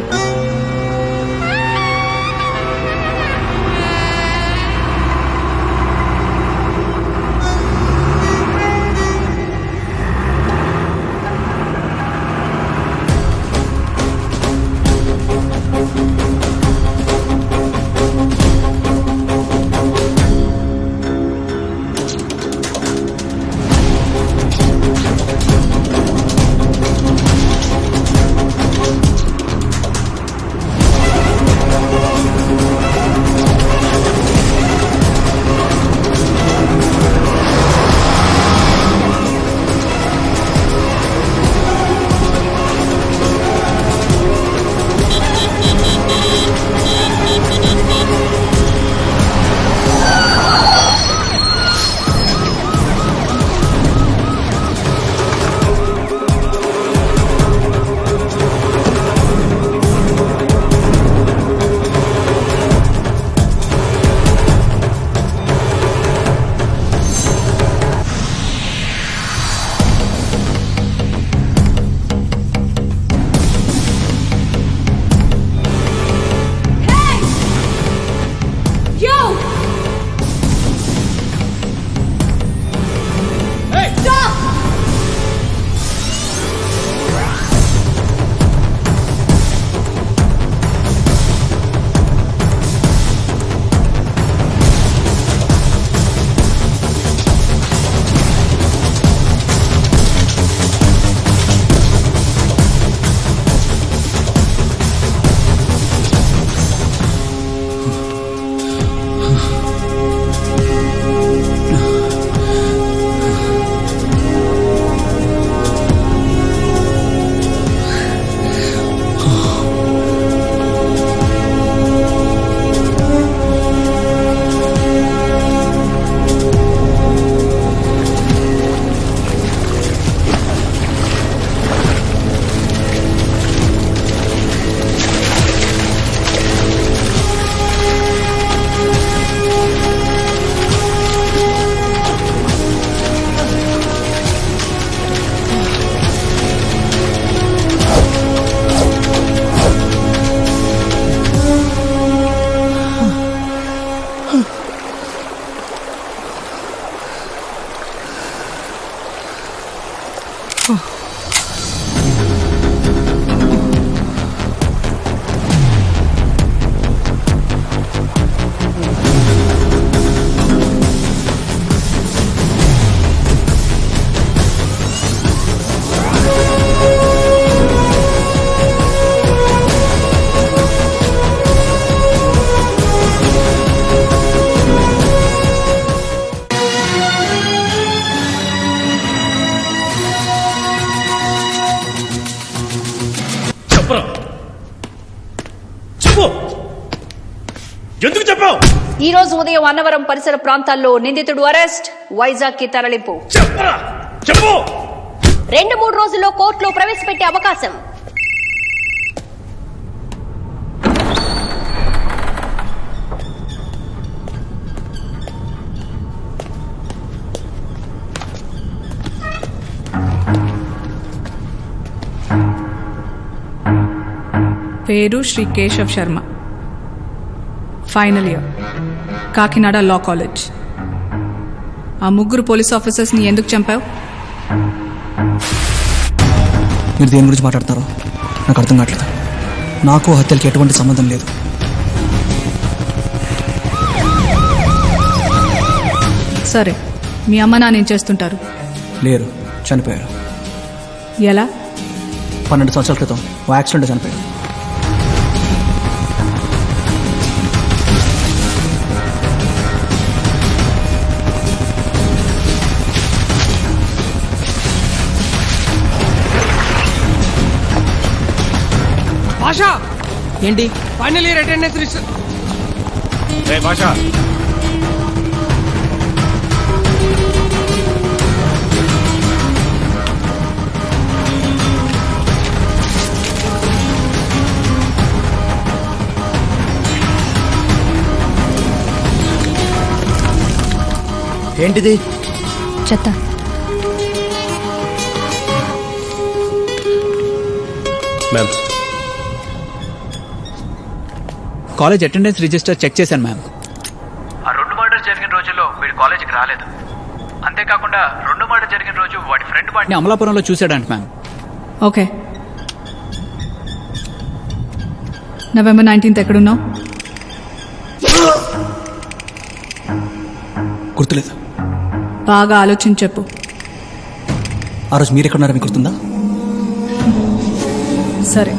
చెప్పరా చెప్పు ఎందుకు చెప్పావు ఈ రోజు ఉదయం అన్నవరం పరిసర ప్రాంతాల్లో నిందితుడు అరెస్ట్, వైజాగ్ కి తరలింపు. చెప్పరా చెప్పు 2-3 రోజుల్లో కోర్టులో ప్రవేశపెట్టే అవకాశం. పేరు Shri Keshav Sharma, final year, Kakinada law college. ఆ 3 పోలీస్ ఆఫీసర్స్ ని ఎందుకు చంపావు? మీరు దేని గురించి మాట్లాడతారో నాకు అర్థం కావట్లేదు. నాకు హత్యలకి ఎటువంటి సంబంధం లేదు. సరే, మీ అమ్మ నాన్న ఏం చేస్తుంటారు? లేరు, చనిపోయారు. ఎలా? 12 సంవత్సరాల క్రితం ఓ యాక్సిడెంట్ చనిపోయారు. భాషా ఏంటి? Final year attendance list. భాష ఏంటిది? చెత్త. Ma'am, college attendance register check చేశాను మ్యామ్. ఆ 2 మర్డర్స్ జరిగిన రోజుల్లో వీడు కాలేజీకి రాలేదు. అంతేకాకుండా 2 మర్డర్ జరిగిన రోజు వాడి ఫ్రెండ్ వాడిని అమలాపురంలో చూశాడంట మ్యామ్. ఓకే, నవంబర్ 19th ఎక్కడున్నావు? గుర్తులేదు. బాగా ఆలోచించి చెప్పు. ఆ రోజు మీరు ఎక్కడున్నారో మీకు గుర్తుందా? సరే,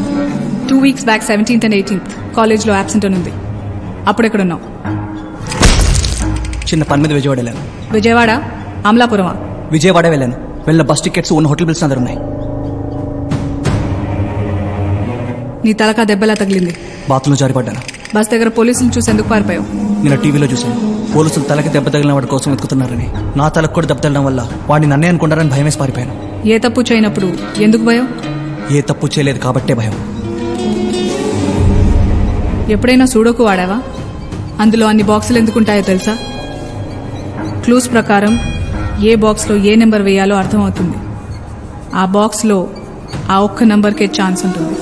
2 weeks back 17th and 18th కాలేజ్లో యాబ్సెంట్ అని ఉంది. అప్పుడు ఎక్కడున్నావు? చిన్న పని మీద విజయవాడ వెళ్ళాను. విజయవాడ? అమలాపురమా? విజయవాడ వెళ్ళాను. వెళ్ళిన బస్ టికెట్స్ ఉన్న హోటల్ బిల్స్ అందరు ఉన్నాయి. నీ తలకా దెబ్బలా తగిలింది. బాత్రూంలో జారిపడ్డాను. బస్ దగ్గర పోలీసులు చూసి ఎందుకు పారిపోయావు? నేను టీవీలో చూశాను. పోలీసులు తలకి దెబ్బ తగిలిన వాడి కోసం వెతుకుతున్నారని. నా తలకు కూడా దెబ్బ తగలడం వల్ల వాడిని నన్నే అనుకుంటారని భయం వేసి పారిపోయాను. ఏ తప్పు చేయనప్పుడు ఎందుకు భయం? ఏ తప్పు చేయలేదు కాబట్టే భయం. ఎప్పుడైనా సూడోకు వాడావా? అందులో అన్ని బాక్సులు ఎందుకుంటాయో తెలుసా? క్లూస్ ప్రకారం ఏ బాక్స్లో ఏ నెంబర్ వేయాలో అర్థమవుతుంది. ఆ బాక్స్లో ఆ ఒక్క నెంబర్కే ఛాన్స్ ఉంటుంది.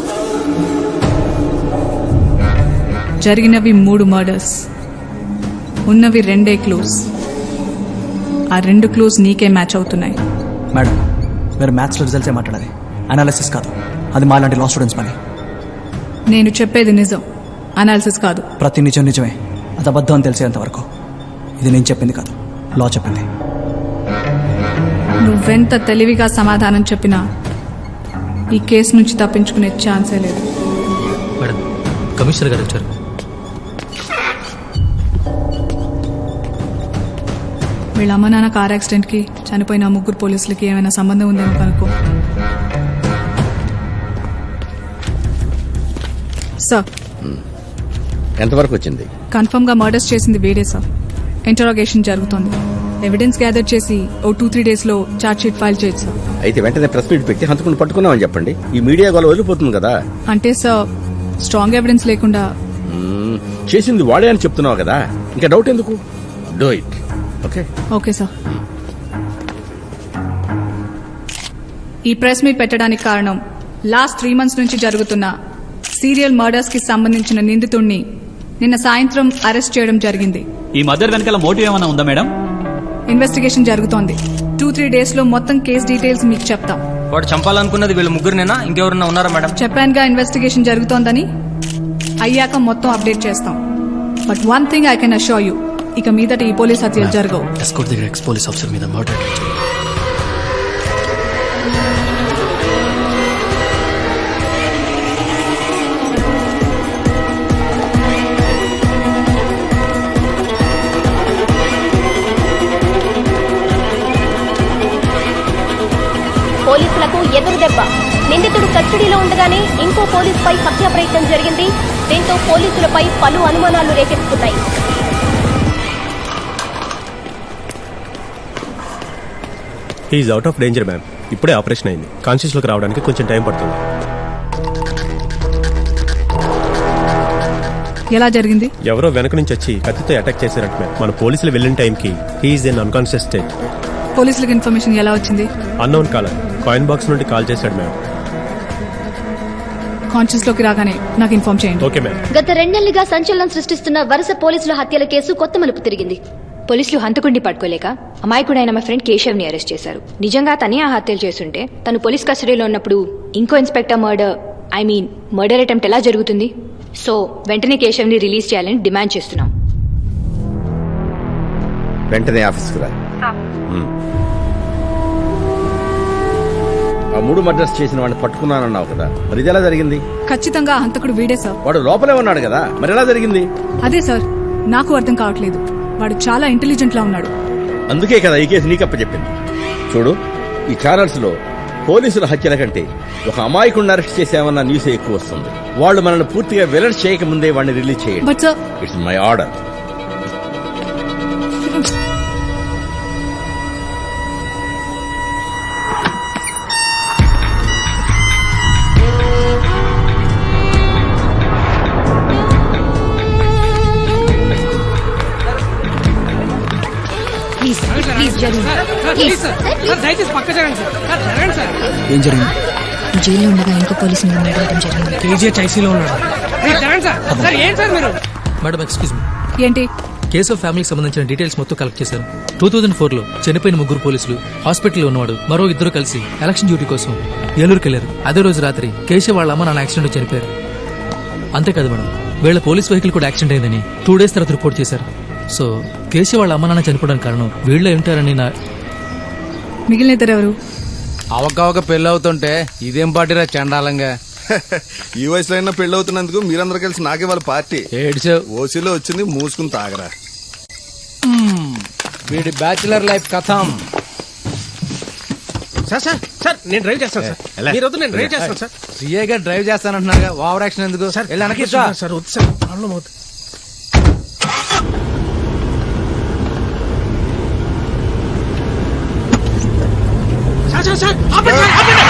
జరిగినవి 3 మర్డర్స్, ఉన్నవి 2 క్లూస్. ఆ 2 క్లూస్ నీకే మ్యాచ్ అవుతున్నాయి. మేడం, మీరు మ్యాథ్స్లో రిజల్ట్సే మాట్లాడాలి, అనాలిసిస్ కాదు. అది మా లాంటి లా స్టూడెంట్స్ పని. నేను చెప్పేది నిజం, అనాలిసిస్ కాదు. ప్రతి నిజం నిజమే, అది అబద్ధం అని తెలిసేంత వరకు. ఇది నేను చెప్పింది కాదు, లా చెప్పింది. నువ్వెంత తెలివిగా సమాధానం చెప్పినా ఈ కేసు నుంచి తప్పించుకునే ఛాన్సే లేదు. మేడం, కమిషనర్ గారు వచ్చారు. వీళ్ళ అమ్మ నాన్న కార్ యాక్సిడెంట్కి చనిపోయిన 3 పోలీసులకి ఏమైనా సంబంధం ఉందేమో కనుక్కో. సార్, ఎంతవరకు వచ్చింది? కన్ఫర్మ్ గా మర్డర్స్ చేసింది వీడే సార్. ఇంటరాగేషన్ జరుగుతోంది. ఎవిడెన్స్ గ్యాదర్ చేసి ఓ 2-3 డేస్ లో ఛార్జ్ షీట్ ఫైల్ చేయొచ్చు సార్. అయితే వెంటనే ప్రెస్ మీట్ పెట్టి హంతకుని పట్టుకున్నామని చెప్పండి. ఈ మీడియా గోల వదిలిపోతుంది కదా. అంటే సార్, స్ట్రాంగ్ ఎవిడెన్స్ లేకుండా చేసింది వాడే అని చెప్తున్నావు కదా, ఇంకా డౌట్ ఎందుకు? Do it. Okay okay sir. ఈ ప్రెస్ మీట్ పెట్టడానికి కారణం లాస్ట్ 3 months నుంచి జరుగుతున్న సీరియల్ మర్డర్స్ కి సంబంధించిన నిందితుడిని నిన్న సాయంత్రం అరెస్ట్ చేయడం జరిగింది. ఈ మర్డర్ వెనకాల మోటివ్ ఏమైనా ఉందా మేడం? ఇన్వెస్టిగేషన్ జరుగుతోంది. 2-3 days లో మొత్తం కేస్ డీటెయిల్స్ మీకు చెప్తాం. వాడు చంపాలనుకున్నది వీళ్ళు 3 ఇంకెవరన్నా ఉన్నారా మేడం? చెప్పానుగా ఇన్వెస్టిగేషన్ జరుగుతోందని. అయ్యాక మొత్తం అప్డేట్ చేస్తాం. But one thing I can assure you, ఇక మీదట ఈ పోలీస్ హత్యలు జరగవు. ఎస్కోట్ దగ్గర ఎక్స్ పోలీస్ ఆఫీసర్ మీద మర్డర్. పోలీసులకు ఎదురు దెబ్బ. నిందితుడు చచ్చి కస్టడీలో ఉండగానే ఇంకో పోలీసుపై హత్యా ప్రయత్నం జరిగింది. దీంతో పోలీసులపై పలు అనుమానాలు రేకెత్తుతున్నాయి. He's out of danger ma'am. ఇప్పుడే ఆపరేషన్ అయింది. కాన్షియస్లోకి రావడానికి కొంచెం టైం పడుతుంది. ఎలా జరిగింది? ఎవరో వెనక నుంచి వచ్చి కత్తితో అటాక్ చేశారంట మ్యామ్. మన పోలీసులు వెళ్ళిన టైంకి హీఈస్ ఇన్ అన్కాన్షియస్ స్టేట్. పోలీసులకు ఇన్ఫర్మేషన్ ఎలా వచ్చింది? అన్నోన్ కాలర్ కాయిన్ బాక్స్ నుండి కాల్ చేశాడు మ్యామ్. కాన్షియస్ లోకి రాగానే నాకు ఇన్ఫార్మ్ చేయండి. Okay ma'am. గత 2 నెలలుగా సంచలనం సృష్టిస్తున్న వరుస పోలీసుల హత్యల కేసు కొత్త మలుపు తిరిగింది. పోలీసులు హంతకుడిని పట్టుకోలేక అమాయకుడైన మా ఫ్రెండ్ కేశవ్ ని అరెస్ట్ చేశారు. నిజంగా తనే ఆ హత్యలు చేస్తుంటే తను పోలీస్ కస్టడీలో ఉన్నప్పుడు ఇంకో ఇన్స్పెక్టర్ మర్డర్ అటెంప్ట్ ఎలా జరుగుతుంది? సో వెంటనే కేశవ్ ని రిలీజ్ చేయాలని డిమాండ్ చేస్తున్నాం. వెంటనే ఆఫీస్కి రా. ఆ 3 మర్డర్స్ చేసిన వాడిని పట్టుకున్నానన్నావు కదా, మరి ఇది ఎలా జరిగింది? ఖచ్చితంగా ఆ హంతకుడు వీడే సార్. వాడు లోపలే ఉన్నాడు కదా, మరి ఎలా జరిగింది? అదే సార్ నాకు అర్థం కావట్లేదు. వాడు చాలా ఇంటెలిజెంట్ లా ఉన్నాడు. అందుకే కదా ఈ కేసు నీకప్ప చెప్పింది. చూడు, ఈ ఛానల్స్ లో పోలీసుల హత్యల కంటే ఒక అమాయకుడిని అరెస్ట్ చేసామన్న న్యూస్ ఎక్కువ వస్తుంది. వాళ్ళు మనల్ని పూర్తిగా వెలట్ చేయకముందే వాడిని రిలీజ్ చేయండి. But sir, it's my order. ఏం జరిగింది? జైల్లో ఉండగా ఇంకో పోలీసు జరిగింది. కేజీహెచ్ఐసీలో ఉన్నాడు. Madam excuse me. ఏంటి? కేసు ఆఫ్ ఫ్యామిలీకి సంబంధించిన డీటెయిల్స్ మొత్తం కలెక్ట్ చేశారు. 2004లో చనిపోయిన 3 పోలీసులు, హాస్పిటల్లో ఉన్నవాడు, మరో 2 కలిసి ఎలక్షన్ డ్యూటీ కోసం ఏలూరుకి వెళ్లారు. అదే రోజు రాత్రి కేశవ్ వాళ్ళ అమ్మ నాన్న యాక్సిడెంట్ చనిపోయారు. అంతేకాదు మేడం, వీళ్ళ పోలీస్ వెహికల్ కూడా యాక్సిడెంట్ అయిందని 2 days తర్వాత రిపోర్ట్ చేశారు. సో కేశవ్ వాళ్ళ అమ్మ నాన్న చనిపోవడానికి కారణం వీళ్ళే ఉంటారని మిగిలిన ఇద్దరు ఎవరు? అవకవక పెళ్లి అవుతుంటే ఇదేం పార్టీరా చండాలంగా. ఈ వయసులో అయినా పెళ్లి అవుతున్నందుకు మీరందరూ కలిసి నాకే వాళ్ళ పార్టీ ఓసీలో వచ్చింది, మూసుకుని తాగరా. వీడి బ్యాచులర్ లైఫ్ కథం. సార్ నేను డ్రైవ్ చేస్తాను సార్. మీరు వద్దు, నేను డ్రైవ్ చేస్తాను సార్. సిఏగా డ్రైవ్ చేస్తానంటున్నారుగా, ఓవర్ యాక్షన్ ఎందుకు? సార్ వెనక్కి సార్ వద్దు సార్, ప్రాబ్లం అవుతుంది. సార్ ఆపండి సార్, ఆపండి.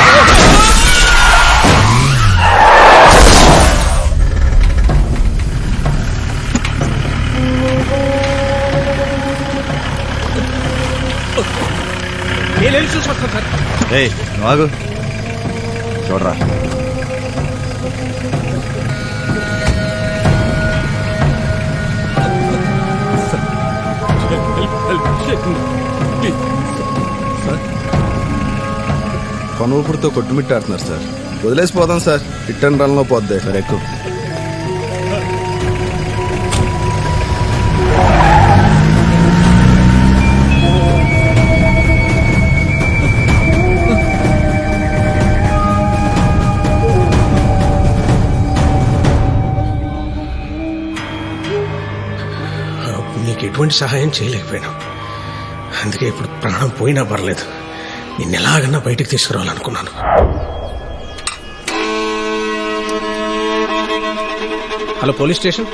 నేను వెళ్ళి చూసుకొస్తాను సార్. ఆగు, చూడరా. కొనుపుడితో కొట్టుమిట్టాడుతున్నారు సార్. వదిలేసిపోదాం సార్, హిట్ అండ్ రన్ లో పోద్ది సార్. ఎక్కువ నీకు ఎటువంటి సహాయం చేయలేకపోయాను. అందుకే ఇప్పుడు ప్రాణం పోయినా పర్లేదు, నిన్ను ఎలాగన్నా బయటకు తీసుకురావాలనుకున్నాను. Hello police station.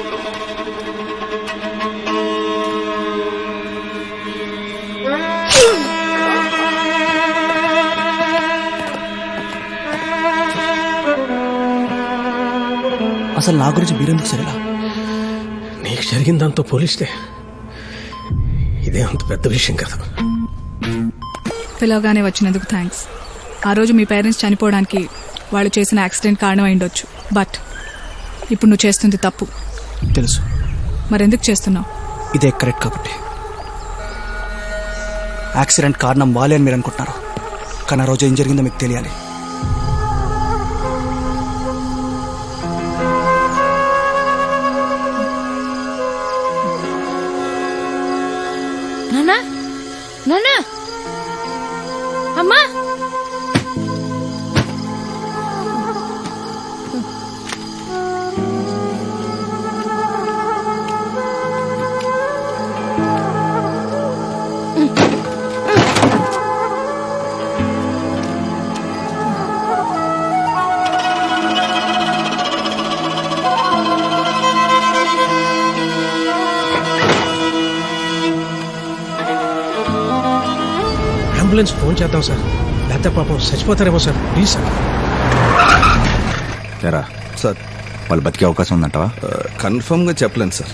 అసలు నా గురించి మీరెందుకు సరేలా? నీకు జరిగిందంతా పోలీస్తే ఇదే అంత పెద్ద విషయం కదా. పిలవగానే వచ్చినందుకు థ్యాంక్స్. ఆ రోజు మీ పేరెంట్స్ చనిపోవడానికి వాళ్ళు చేసిన యాక్సిడెంట్ కారణం అయిండొచ్చు. బట్ ఇప్పుడు నువ్వు చేస్తుంది తప్పు తెలుసు. మరెందుకు చేస్తున్నావు? ఇదే కరెక్ట్ కాబట్టి. యాక్సిడెంట్ కారణం వాళ్ళే అని మీరు అనుకుంటున్నారు, కానీ ఆ రోజు ఏం జరిగిందో మీకు తెలియాలి. నాన్నా, నాన్నా, అమ్మా. అంబులెన్స్ ఫోన్ చేద్దాం సార్, లేకపోతే పాపం చచ్చిపోతారేమో సార్. Please sir. సార్ వాళ్ళు బతికే అవకాశం ఉందంటవా? కన్ఫర్మ్గా చెప్పలేను సార్.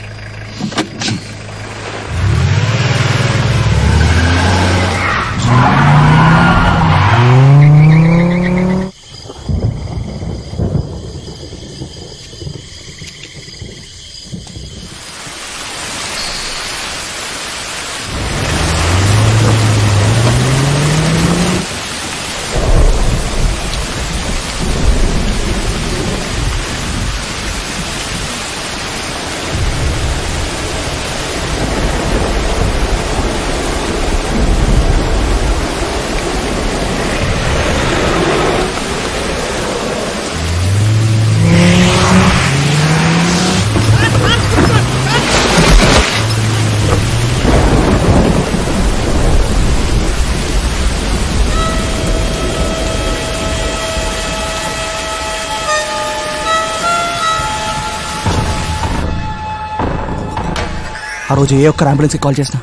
ఆ రోజు ఏ ఒక్కరు అంబులెన్స్కి కాల్ చేసినా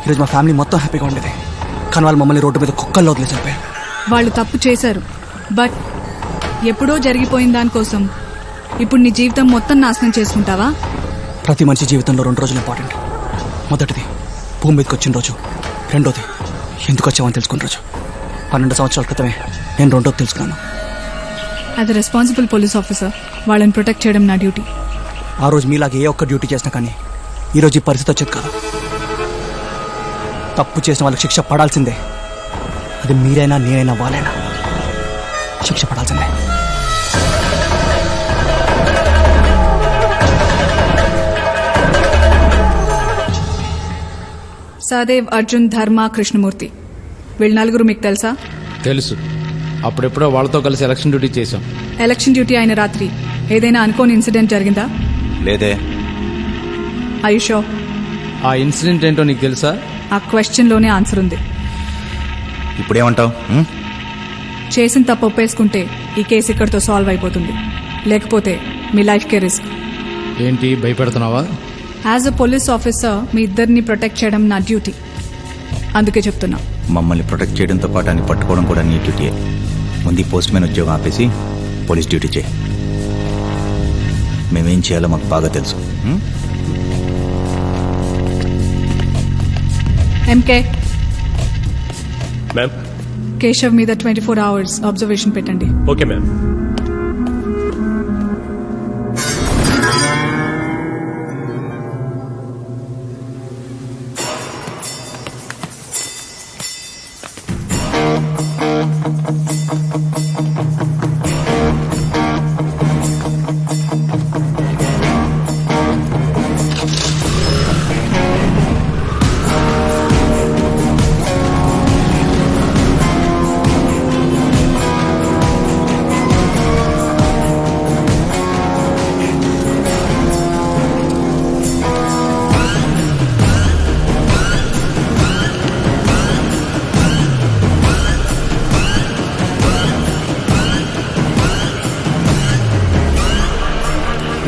ఈరోజు మా ఫ్యామిలీ మొత్తం హ్యాపీగా ఉండేది. కానీ వాళ్ళు మమ్మల్ని రోడ్డు మీద కుక్కల్లో వదిలేసి వెళ్ళిపోయారు. వాళ్ళు తప్పు చేశారు, బట్ ఎప్పుడో జరిగిపోయిన దానికోసం ఇప్పుడు నీ జీవితం మొత్తం నాశనం చేసుకుంటావా? ప్రతి మనిషి జీవితంలో 2 రోజులు ఇంపార్టెంట్. మొదటిది భూమి మీదకి వచ్చిన రోజు, రెండోది ఎందుకు వచ్చామని తెలుసుకున్న రోజు. 12 సంవత్సరాల క్రితమే నేను రెండోది తెలుసుకున్నాను. As a responsible police officer వాళ్ళని ప్రొటెక్ట్ చేయడం నా డ్యూటీ. ఆ రోజు మీలాగే ఏ ఒక్క డ్యూటీ చేసినా కానీ ఈరోజు ఈ పరిస్థితి వచ్చేది కాదు. తప్పు చేసిన వాళ్ళకి శిక్ష పడాల్సిందే. అది మీరైనా నేనైనా వాళ్ళైనా శిక్ష పడాల్సిందే. సహదేవ్, అర్జున్, ధర్మ, కృష్ణమూర్తి వీళ్ళు నలుగురు మీకు తెలుసా? తెలుసు. అప్పుడెప్పుడో వాళ్ళతో కలిసి ఎలక్షన్ డ్యూటీ చేశాం. ఎలక్షన్ డ్యూటీ అయిన రాత్రి ఏదైనా అనుకోని ఇన్సిడెంట్ జరిగిందా? లేదే. ఆయుషో, ఆ ఇన్సిడెంట్ ఏంటో నీకు తెలుసా? ఆ క్వశ్చన్ లోనే ఆన్సర్ ఉంది. ఇప్పుడేమంటావు? చేసిన తప్పు ఒప్పేసుకుంటే ఈ కేసు ఇక్కడితో సాల్వ్ అయిపోతుంది, లేకపోతే మీ లైఫ్ కే రిస్క్. ఏంటి భయపెడుతున్నావా? యాజ్ అ పోలీస్ ఆఫీసర్ మీ ఇద్దరిని ప్రొటెక్ట్ చేయడం నా డ్యూటీ, అందుకే చెప్తున్నా. మమ్మల్ని ప్రొటెక్ట్ చేయడంతో పాటు అని పట్టుకోవడం కూడా నీ డ్యూటీయే. ముందు పోస్ట్ మ్యాన్ ఉద్యోగం ఆపేసి పోలీస్ డ్యూటీ చేయి. మేమేం చేయాలో మాకు బాగా తెలుసు. MK, ma'am. కేశవ్ మీద 24 hours అబ్జర్వేషన్ పెట్టండి. Okay ma'am.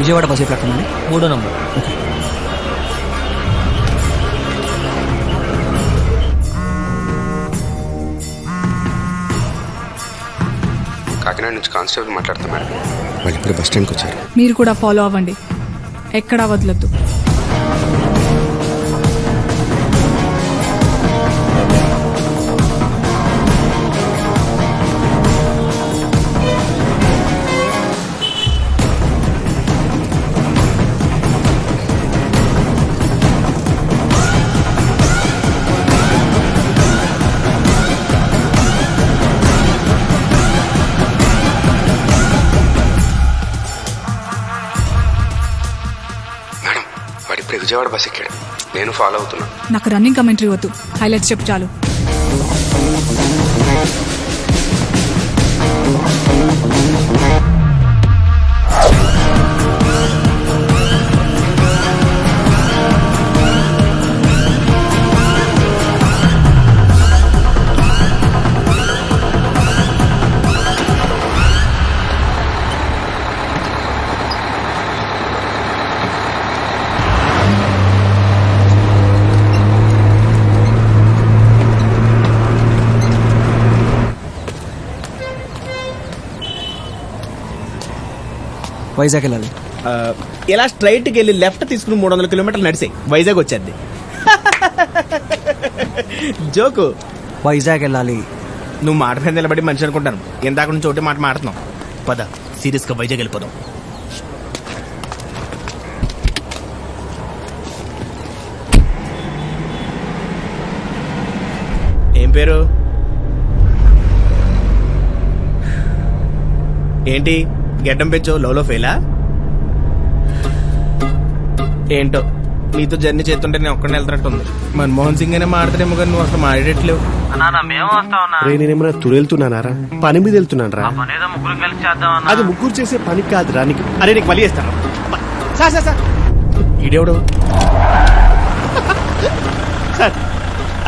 విజయవాడ బస్ ఏ ప్లాట్ఫామ్ అండి? 3వ నంబర్. ఓకే. కాకినాడ నుంచి కానిస్టేబుల్ మాట్లాడుతున్నా మేడం. వాళ్ళు ఇప్పుడు బస్ స్టాండ్కి వచ్చారు. మీరు కూడా ఫాలో అవ్వండి, ఎక్కడా వదలొద్దు. విజయవాడ బస్ ఎక్కాడు, నేను ఫాలో అవుతున్నా. నాకు రన్నింగ్ కమెంటరీ వద్దు, హైలైట్స్ చెప్పు చాలు. వైజాగ్ వెళ్ళాలి. ఇలా స్ట్రైట్కి వెళ్ళి లెఫ్ట్ తీసుకుని 300 కిలోమీటర్లు నడిసే వైజాగ్ వచ్చేది. జోకు. వైజాగ్ వెళ్ళాలి. నువ్వు మాట మీద నిలబడి మనిషి అనుకుంటాను. ఇందాక నుంచి ఒకటి మాట మాడుతున్నావు. పద సీరియస్గా వైజాగ్ వెళ్ళిపోదాం. ఏం పేరు? ఏంటి గెడ్డం పెంచో లవ్లో ఫెయిలా? ఏంటో నీతో జర్నీ చేస్తుంటే నేను ఒక్కడిని వెళ్తున్నట్టుంది. మన్మోహన్ సింగ్ అనే మాట్లాడేమో కానీ నువ్వు అసలు మాట్లాడట్లేవు. నేనేమన్నా తురెళ్తున్నానారా? పని మీద వెళ్తున్నానరా. అది ముగ్గురు చేసే పని కాదురా నీకు. అరే నీకు పని చేస్తాను. సార్ ఈడెవడు? సార్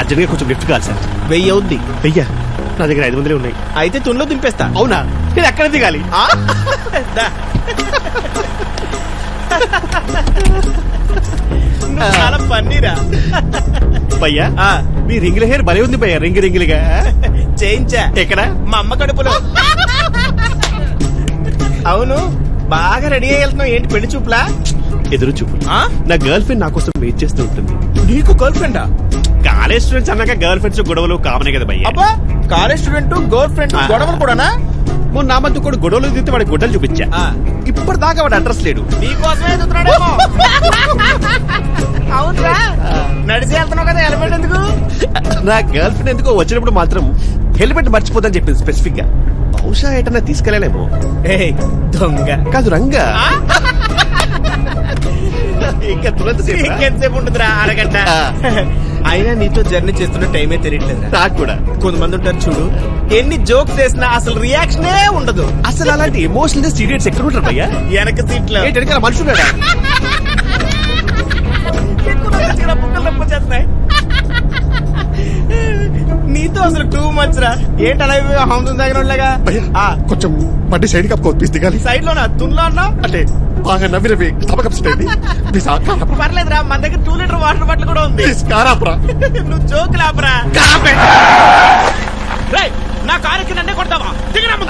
అర్జెంట్గా కొంచెం లిఫ్ట్ కావాలి సార్. 1000 అవుద్ది. 1000? నా దగ్గర 500 ఉన్నాయి. అయితే తునిలో దింపేస్తా. అవునా? నేను ఎక్కడ దిగాలి? చాలా పన్నీరా భయ్యా. మీ రింగుల హెయిర్ భలే ఉంది భయ్యా. రింగులుగా చేయించా. ఎక్కడ? మా అమ్మ కడుపులో. అవును బాగా రెడీ అయ్యి వెళ్తున్నావు. ఏంటి పెళ్లి చూపులా? ఎదురు చూపు. నా గర్ల్ ఫ్రెండ్ నా కోసం వెయిట్ చేస్తూ ఉంటుంది. నీకు గర్ల్ ఫ్రెండా? కాలేజ్ స్టూడెంట్స్ అన్నాక గర్ల్ ఫ్రెండ్స్ గొడవలు కామనే కదా భయ్యా. అబ్బా కాలేజ్ స్టూడెంట్ గర్ల్ ఫ్రెండ్ గొడవలు కూడానా? మొన్న నా మధ్య కూడా గొడవలు దిగితే వాడి గుడ్డలు చూపించా. ఇప్పటిదాకా వాడు అడ్రస్ లేడు. నీకోసమే ఎదుగుతున్నాడేమో. అవునరా నడిచి వెళ్తున్నావు కదా హెల్మెట్ ఎందుకు? నా గర్ల్ ఫ్రెండ్ ఎందుకో వచ్చినప్పుడు మాత్రం హెల్మెట్ మర్చిపోదని చెప్పింది స్పెసిఫిక్ గా. బహుశా ఎటన్నా తీసుకెళ్ళలేమో. దొంగ కాదు రంగా. ఇంకా ఇంకెంతసేపు ఉంటుందిరా? అరగంట. అయినా నీతో జర్నీ చేస్తున్న టైమే తెలియట్లేదు. నాకు కూడా. కొంతమంది ఉంటారు చూడు, ఎన్ని జోక్స్ చేసినా అసలు రియాక్షనే ఉండదు. అసలు అలాంటి ఎమోషనల్ సీరియస్ ఎక్కడ ఉంటారు భయ్యా? వెనక సీట్లో వెనకాల మనుషులు నీతో అసలు టూ మచ్ రా. ఏంటి అలా హంసం తగినలాగా? కొంచెం బండి సైడ్ కప్ దిగాలి. సైడ్ లోనా తున్లో అన్నా? అంటే బాగా నవ్వినవి పర్లేదురా, మన దగ్గర 2 లీటర్ వాటర్ బాటిల్ కూడా ఉంది. నువ్వు జోక్ లాపరా. నా కారుకి నన్నే కొడతావా?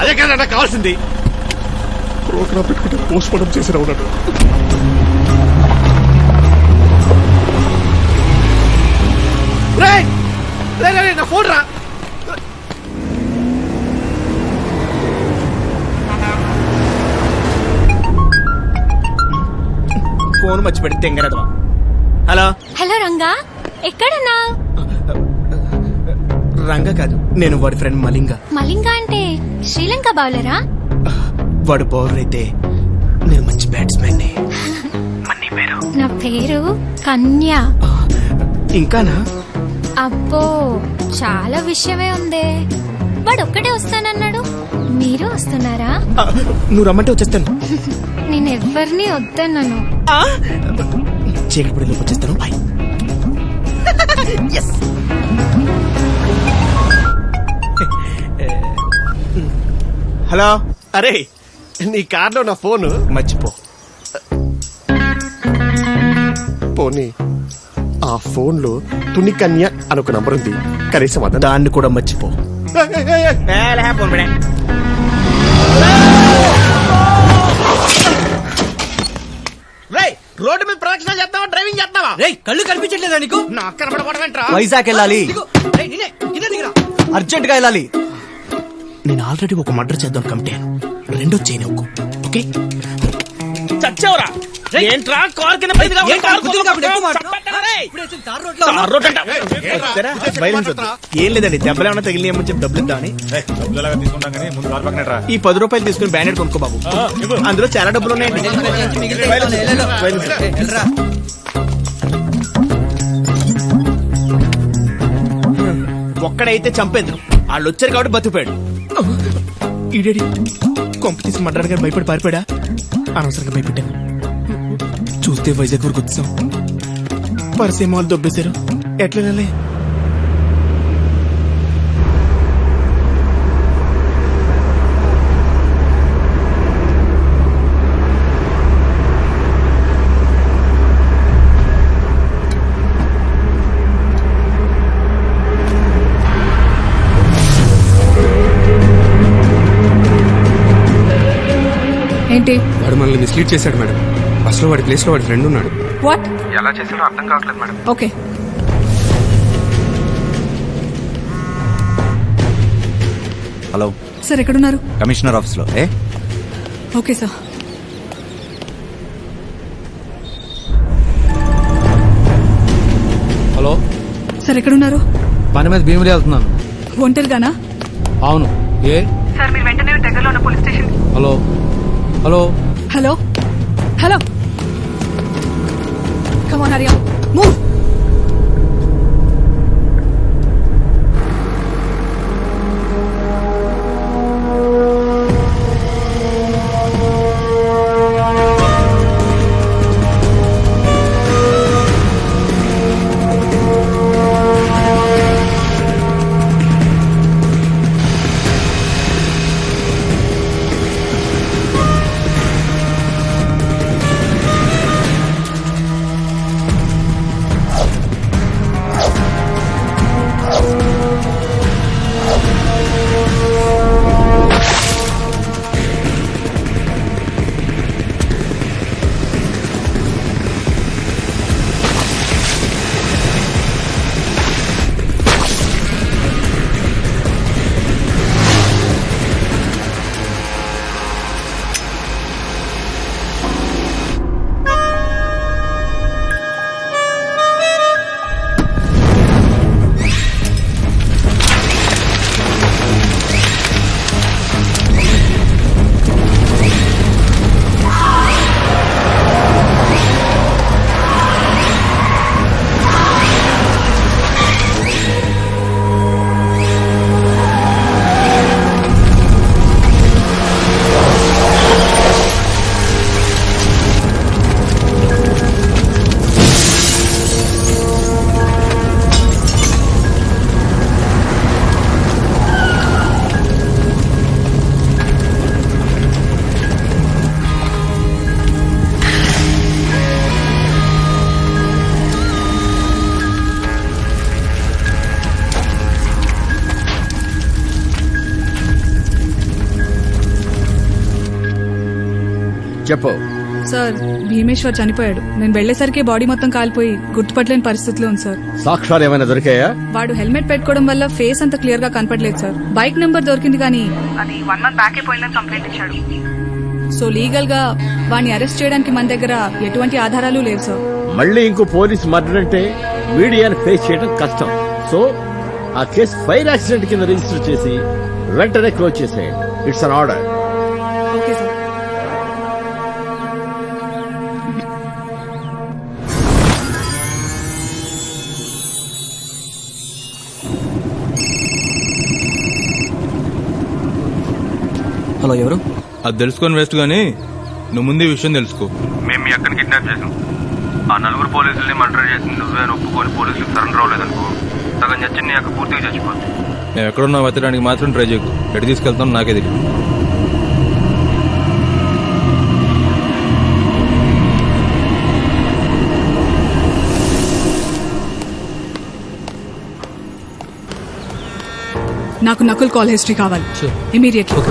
అదే కదా నాకు కావాల్సింది. ప్రోగ్రామ్ పెట్టుకుంటే పోస్ట్ మార్టం చేసి ఉన్నాడు. నా ఫోన్ రా. ఫోన్ మర్చిపెట్టి తెంగరదవా. హలో హలో రంగా, ఎక్కడన్నా? రంగా కాదు, నేను వాడి ఫ్రెండ్ మలింగ. మలింగ అంటే శ్రీలంక బౌలరా? వాడు బౌలర్ అయితే నేను మంచి బ్యాట్స్మెన్. నా పేరు కన్య. ఇంకానా? అబ్బో చాలా విషయమే ఉందే. వాడు ఒక్కడే వస్తానన్నాడు, మీరు వస్తున్నారా? నువ్వు రమ్మంటే వచ్చేస్తాను. నేను ఎవరిని వద్దన్నాను. చీకటి వచ్చేస్తాను. బాయ్. హలో. అరే నీ కార్లో నా ఫోన్ మర్చిపో. పోనీ ఆ ఫోన్ లో తుని కన్య అని ఒక నంబర్ ఉంది, కనీసం దాన్ని కూడా మర్చిపో. రోడ్డు మీద ప్రదక్షిణ చేస్తావా, డ్రైవింగ్ చేస్తావా? కళ్ళు కనిపించట్లేదా నీకు? నాకు కనపడకూడదంటరా? వైజాగ్ వెళ్ళాలి. అర్జెంట్ గా వెళ్ళాలి. నేను ఆల్రెడీ ఒక మర్డర్ చేద్దాం కమిటాను. రెండో చేయను. ఓకే చచ్చావురా. ఏంట్రా కార్ కింద ఏం లేదండి, దెబ్బలు ఏమన్నా తగిలినాయమని చెప్పి డబ్బులు ఇద్దామని. ఈ 10 రూపాయలు తీసుకుని బ్యాండెడ్ కొనుక్కో బాబు, అందులో చాలా డబ్బులు ఉన్నాయండి. ఒక్కడైతే చంపేద్దాం, వాళ్ళు వచ్చారు కాబట్టి బతికిపోయాడు. ఈడేడి కొంప తీసి మర్డర్ గారు భయపడి పారిపోయాడా? అనవసరంగా భయపెట్టాను. చూస్తే వైజాగ్ వరకు వచ్చాం, పరిసేమో వాళ్ళు దొబ్బేశారు. ఎట్లా వెళ్ళాలి? ఏంటి? వాడు మనల్ని మిస్లీడ్ చేశాడు మేడం. బస్సులో వాడి ప్లేస్లో వాడి ఫ్రెండ్ ఉన్నాడు. వాట్? ఎలా చేసాడో అర్థం కావట్లేదు మేడం. ఓకే. హలో సార్ ఎక్కడున్నారు? కమిషనర్ ఆఫీస్లో. Okay sir. హలో సార్ ఎక్కడున్నారు? పని మీద భీమిలి వెళ్తున్నాను. ఒంటరిగానా? అవును. ఏ సార్ మీరు వెంటనే దగ్గరలో ఉన్న police station. Hello hello hello hello come on Hari up move. చెప్పు. సార్ భీమేశ్వర్ చనిపోయాడు. నేను వెళ్లేసరికి బాడీ మొత్తం కాలిపోయి గుర్తుపట్టలేని పరిస్థితిలో ఉంది సార్. సాక్ష్యాలు ఏమైనా దొరికాయా? వాడు హెల్మెట్ పెట్టుకోవడం వల్ల ఫేస్ అంత క్లియర్ గా కనపడలేదు సార్. బైక్ నెంబర్ దొరికింది కానీ అది 1 month బ్యాక్ పోయిందని కంప్లైంట్ ఇచ్చాడు. సో లీగల్ గా వాడిని అరెస్ట్ చేయడానికి మన దగ్గర ఎటువంటి ఆధారాలు లేవు సార్. మళ్ళీ ఇంకో పోలీస్ మర్డర్ అంటే మీడియాని ఫేస్ చేయడం కష్టం. సో ఆ కేసు ఫైర్ యాక్సిడెంట్ కింద రిజిస్టర్ చేసి వెంటనే క్లోజ్ చేసేయండి. It's an order. Okay sir. Hello, ఎవరు? అది తెలుసుకొని వేస్ట్ గానీ నువ్వు ముందు ఈ విషయం తెలుసుకో. మేము మీ అక్కని కిడ్నాప్ చేసాం. ఆ 4 పోలీసుల్ని మర్డర్ చేసి నువ్వే అని ఒప్పుకొని పోలీసులకు సరెండర్ అవ్వలేదనుకో, సగం చచ్చి నీ అక్క పూర్తిగా చచ్చిపోతుంది. మేము ఎక్కడున్నా వెతడానికి మాత్రం ట్రై చేయకు. ఎటు తీసుకెళ్తాం నాకే తెలియదు. నాకు నకుల్ కాల్ హిస్టరీ కావాలి ఇమీడియట్లీ.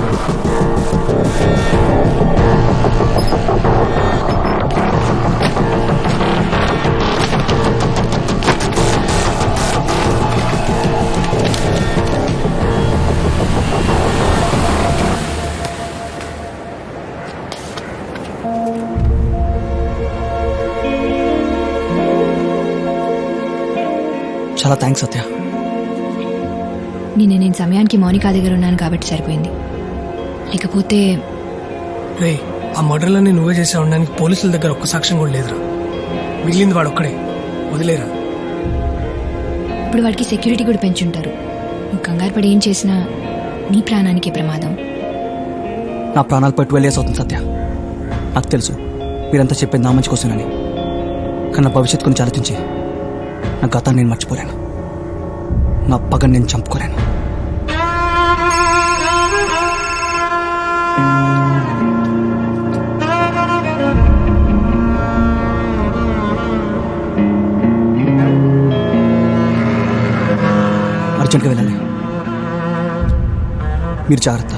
చాలా థ్యాంక్స్ సత్య. నేను సమయానికి మౌనిక దగ్గర ఉన్నాను కాబట్టి సరిపోయింది. లేకపోతే రే, ఆ మర్డర్లన్నీ నువ్వే చేసా ఉండడానికి పోలీసుల దగ్గర ఒక్క సాక్ష్యం కూడా లేదురా. మిగిలింది వాడు ఒక్కడే. వదిలేరా. ఇప్పుడు వాడికి సెక్యూరిటీ కూడా పెంచుంటారు. నువ్వు కంగారు పడి ఏం చేసినా నీ ప్రాణానికే ప్రమాదం. నా ప్రాణాలు పట్టు 12 years అవుతుంది సత్య. నాకు తెలుసు మీరంతా చెప్పింది నా మంచి కోసమని. కానీ నా భవిష్యత్తు గురించి ఆలోచించి నా గతాన్ని నేను మర్చిపోలేను. నా పగని నేను చంపుకోలేను. అర్జెంట్గా వెళ్ళాలి. మీరు జాగ్రత్త.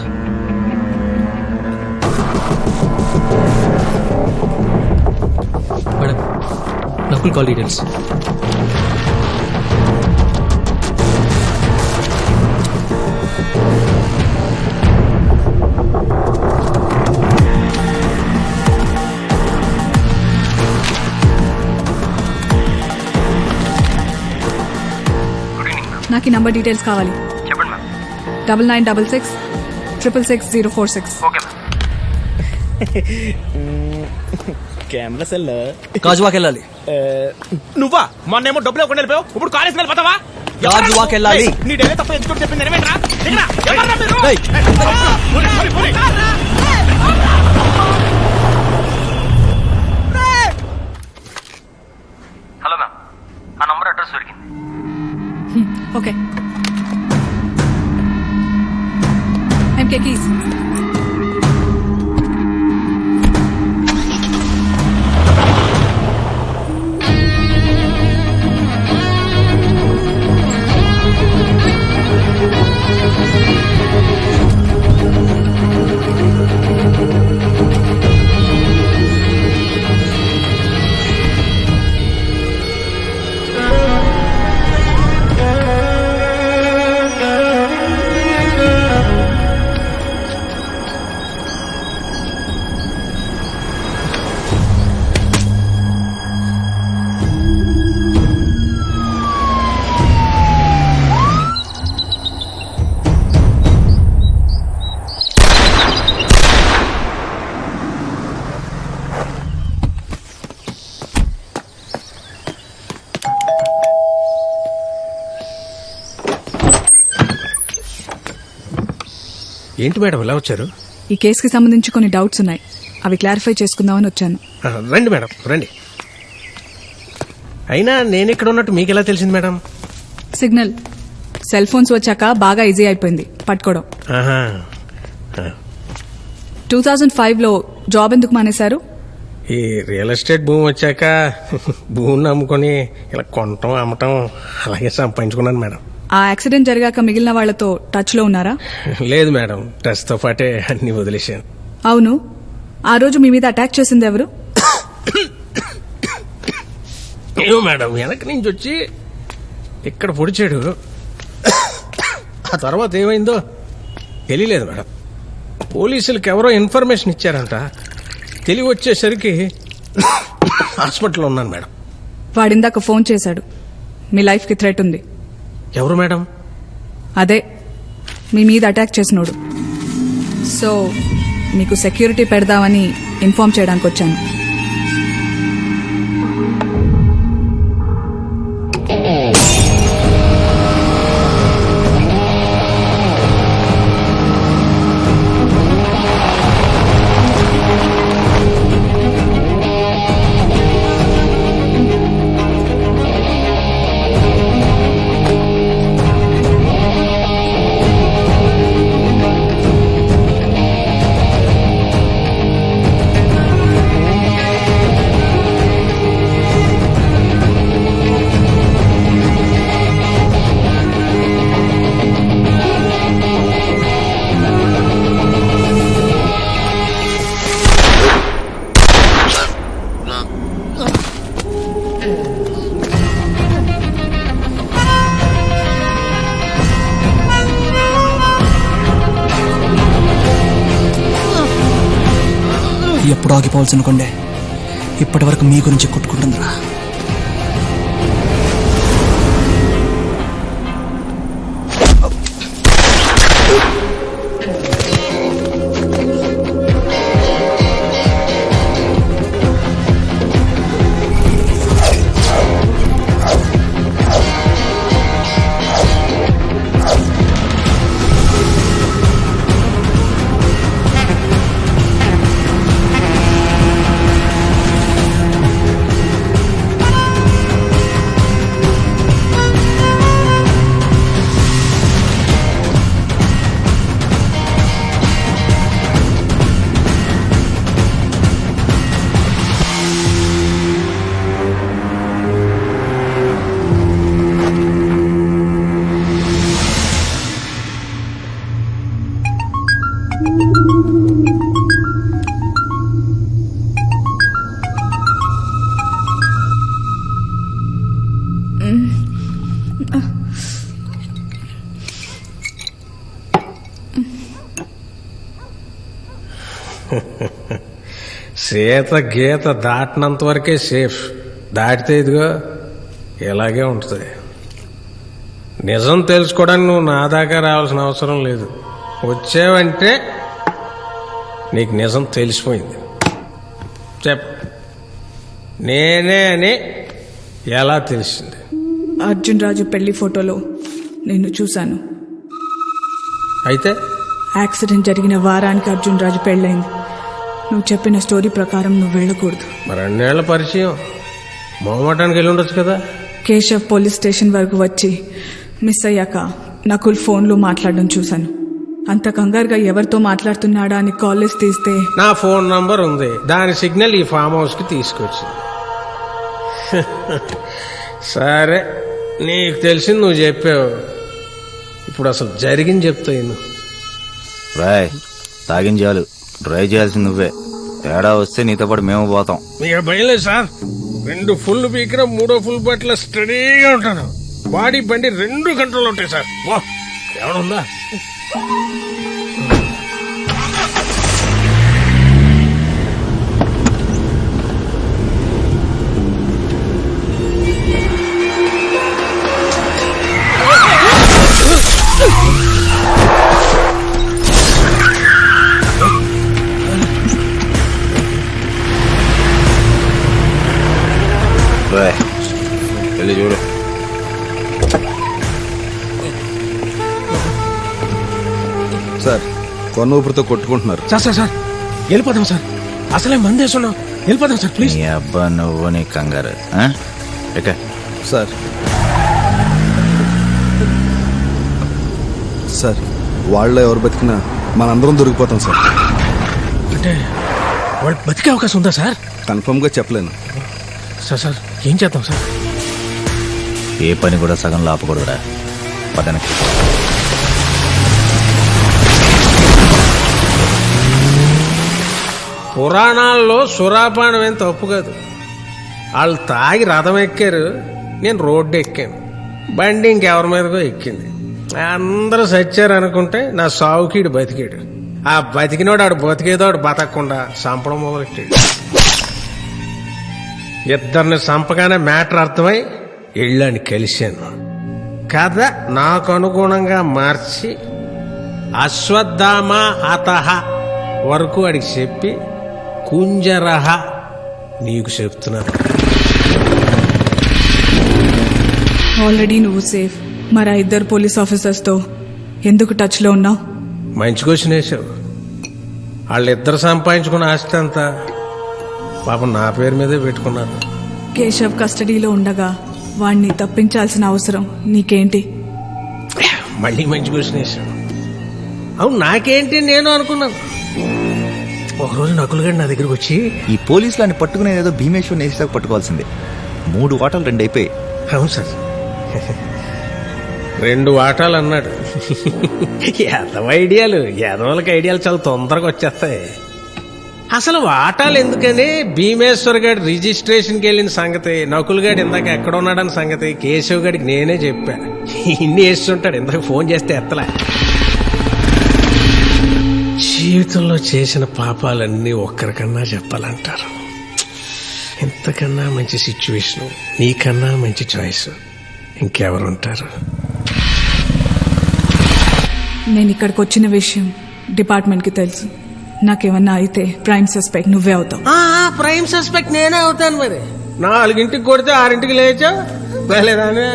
Simple call details. నాకు ఈ నంబర్ డీటెయిల్స్ కావాలి. చెప్పండి ma'am. 9966 666 046. Okay ma'am. Camera cell గాజువాకి వెళ్ళాలి. నువ్వా మొన్నేమో డబ్బులు ఇవ్వకుండా వెళ్ళిపోయావు, ఇప్పుడు కాలేజ్ వెళ్ళిపోతావా? గాజువాకి వెళ్ళాలి. నీ డైలీ తప్ప ఎందుకు చెప్పింది నిజమేంట్రా? హలో మ్యామ్, ఆ నంబర్ అడ్రస్ దొరికింది. ఓకే. ఎంకే కీస్. ఏంటి మేడం ఇలా వచ్చారు? ఈ కేసుకి సంబంధించి కొన్ని డౌట్స్ ఉన్నాయి, అవి క్లారిఫై చేసుకుందామని వచ్చాను. రండి మేడం రండి. అయినా నేను ఇక్కడ ఉన్నట్టు మీకు ఎలా తెలిసింది మేడం? సిగ్నల్. సెల్ ఫోన్స్ వచ్చాక బాగా ఈజీ అయిపోయింది పట్టుకోవడం. 2005లో జాబ్ ఎందుకు మానేశారు? ఈ రియల్ ఎస్టేట్ భూమి వచ్చాక భూమిని అమ్ముకొని ఇలా కొనటం అమ్మటం అలాగే సంపాదించుకున్నాను మేడం. ఆ యాక్సిడెంట్ జరిగాక మిగిలిన వాళ్లతో టచ్ లో ఉన్నారా? లేదు మేడం, టచ్ తో పాటే అన్ని వదిలేశాను. అవును, ఆ రోజు మీ మీద అటాక్ చేసింది ఎవరు? ఏమో మేడం, వెనక నుంచి వచ్చి ఇక్కడ పొడిచాడు. ఆ తర్వాత ఏమైందో తెలియలేదు మేడం. పోలీసులకు ఎవరో ఇన్ఫర్మేషన్ ఇచ్చారంట, తెలివి వచ్చేసరికి హాస్పిటల్లో ఉన్నాను మేడం. వాడిందాక ఫోన్ చేశాడు, మీ లైఫ్ కి థ్రెట్ ఉంది. ఎవరు మేడం? అదే మీ మీద అటాక్ చేసినోడు. సో మీకు సెక్యూరిటీ పెడదామని ఇన్ఫార్మ్ చేయడానికి వచ్చాను. ఎప్పుడు ఆగిపోవాల్సిన కొండే ఇప్పటి వరకు మీ గురించి కొట్టుకుంటుందిరా. సీత గీత దాటినంత వరకే సేఫ్. దాటితే ఇదిగో ఇలాగే ఉంటుంది. నిజం తెలుసుకోవడానికి నువ్వు నా దాకా రావాల్సిన అవసరం లేదు. వచ్చావంటే నీకు నిజం తెలిసిపోయింది. నేనే అని ఎలా తెలిసింది? అర్జున్ రాజు పెళ్లి ఫోటోలో నిన్ను చూశాను. అయితే యాక్సిడెంట్ జరిగిన వారానికి అర్జున్ రాజు పెళ్ళైంది. నువ్వు చెప్పిన స్టోరీ ప్రకారం నువ్వు వెళ్ళకూడదు. మరి అన్నేళ్ల పరిచయం మొహమాటానికి వెళ్ళి ఉండొచ్చు కదా. కేశవ్ పోలీస్ స్టేషన్ వరకు వచ్చి మిస్ అయ్యాక నకుల్ ఫోన్లో మాట్లాడడం చూశాను. అంత కంగారుగా ఎవరితో మాట్లాడుతున్నాడా అని కాలేజ్ తీస్తే నా ఫోన్ నంబర్ ఉంది. దాని సిగ్నల్ ఈ ఫామ్ హౌస్ కి తీసుకొచ్చింది. సరే, నీకు తెలిసింది నువ్వు చెప్పావు. ఇప్పుడు అసలు జరిగింది చెప్తాను. రాయ్ తాగింది చాలు, డ్రైవ్ చేయాల్సింది నువ్వే. తేడా వస్తే నీతో పాటు మేము పోతాం. మీకు భయం లేదు సార్. 2 ఫుల్ పీకిన 3వ ఫుల్ బట్ల స్టడీగా ఉంటాను. బాడీ బండి 2 గంటలు ఉంటాయి సార్. ఎవడుందా? వెళ్ళి చూడు. సార్ కొన్న ఊపిరితో కొట్టుకుంటున్నారు. సార్ సార్ సార్ వెళ్ళిపోదాం సార్. అసలే మందేస్తున్నాం. వెళ్ళిపోదాం సార్ ప్లీజ్. నీ అబ్బా నువ్వు నీ కంగారు. సార్ సార్ వాళ్ళలో ఎవరు బతికినా మనందరం దొరికిపోతాం సార్. అంటే వాళ్ళు బతికే అవకాశం ఉందా సార్? కన్ఫర్మ్గా చెప్పలేను సార్. సార్ ఏం చేద్దాం సార్? ఏ పని కూడా సగంలో ఆపకూడదురా. పదనకి పురాణాల్లో సురాపానం ఏం తప్పు కాదు. వాళ్ళు తాగి రథం ఎక్కారు, నేను రోడ్డు ఎక్కాను. బండి ఇంకెవరి మీదకో ఎక్కింది. అందరూ సచ్చారు అనుకుంటే నా సావుకీడు బతికాడు. ఆ బతికినోడు ఆడు బతికేదో ఆడు బతకకుండా చంపడం మొదలెట్టాడు. ఇద్దరిని చంపగానే మ్యాటర్ అర్థమై ఇళ్ళని కలిశాను. కథ నాకు అనుగుణంగా మార్చి అశ్వత్థామ హతః వరకు అడిగి చెప్పి కుంజరహ నీకు చెప్తున్నాను. ఆల్రెడీ నువ్వు సేఫ్. మరి ఆ 2 పోలీస్ ఆఫీసర్స్తో ఎందుకు టచ్లో ఉన్నావు? మంచి క్వశ్చన్ వేసావు. వాళ్ళిద్దరు సంపాదించుకున్న ఆస్తి అంతా పాపం నా పేరు మీదే పెట్టుకున్నారు. కేశవ్ కస్టడీలో ఉండగా వాణ్ణి తప్పించాల్సిన అవసరం నీకేంటి? మళ్ళీ మంచి క్వశ్చన్ వేసావు. అవును నాకేంటి నేను అనుకున్నాను. ఒకరోజు నకుల్ గారు నా దగ్గరకు వచ్చి, ఈ పోలీసులని పట్టుకునేది ఏదో భీమేశ్వర్ నేసాకు పట్టుకోవాల్సిందే. 3 వాటాలు 2 అయిపోయి. అవును సార్ 2 వాటాలు అన్నాడు. యాదవ ఐడియాలు, యాదవులకి ఐడియాలు చాలా తొందరగా వచ్చేస్తాయి. అసలు వాటాలు ఎందుకని భీమేశ్వర్ గారి రిజిస్ట్రేషన్కి వెళ్ళిన సంగతి, నకుల్ గారు ఇందాక ఎక్కడ ఉన్నాడని సంగతి కేశవ్ గారికి నేనే చెప్పా. ఇన్ని వేస్తుంటాడు. ఇందాక ఫోన్ చేస్తే ఎత్తలే. జీవితంలో చేసిన పాపాలన్నీ ఒక్కరికన్నా చెప్పాలంటారు. ఇంతకన్నా మంచి సిచ్యువేషన్, నీకన్నా మంచి చాయిస్ ఇంకెవరుంటారు? నేను ఇక్కడికి వచ్చిన విషయం డిపార్ట్మెంట్కి తెలుసు. నాకేమన్నా అయితే ప్రైమ్ సస్పెక్ట్ నువ్వే అవుతావు. ప్రైమ్ సస్పెక్ట్ నేనే అవుతాను. మరి 4ంటికి కొడితే 6ంటికి లేచా వెళ్ళేదానే.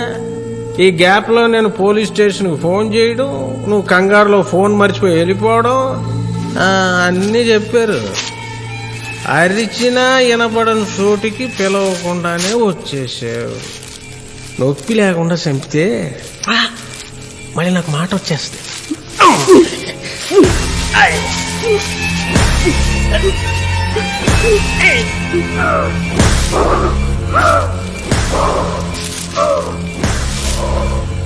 ఈ గ్యాప్ లో నేను పోలీస్ స్టేషన్ కు ఫోన్ చేయడం, నువ్వు కంగారులో ఫోన్ మర్చిపోయి వెళ్ళిపోవడం అన్నీ చెప్పారు. అరిచినా వినపడని చోటికి పిలవకుండానే వచ్చేసావు. నొప్పి లేకుండా చంపితే మళ్ళీ నాకు మాట వచ్చేస్తుంది.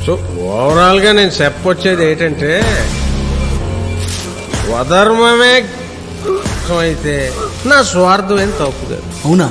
సో ఓవరాల్ గా నేను చెప్పొచ్చేది ఏంటంటే, స్వధర్మమే అయితే నా స్వార్థం ఏం తప్పు కాదు. అవునా?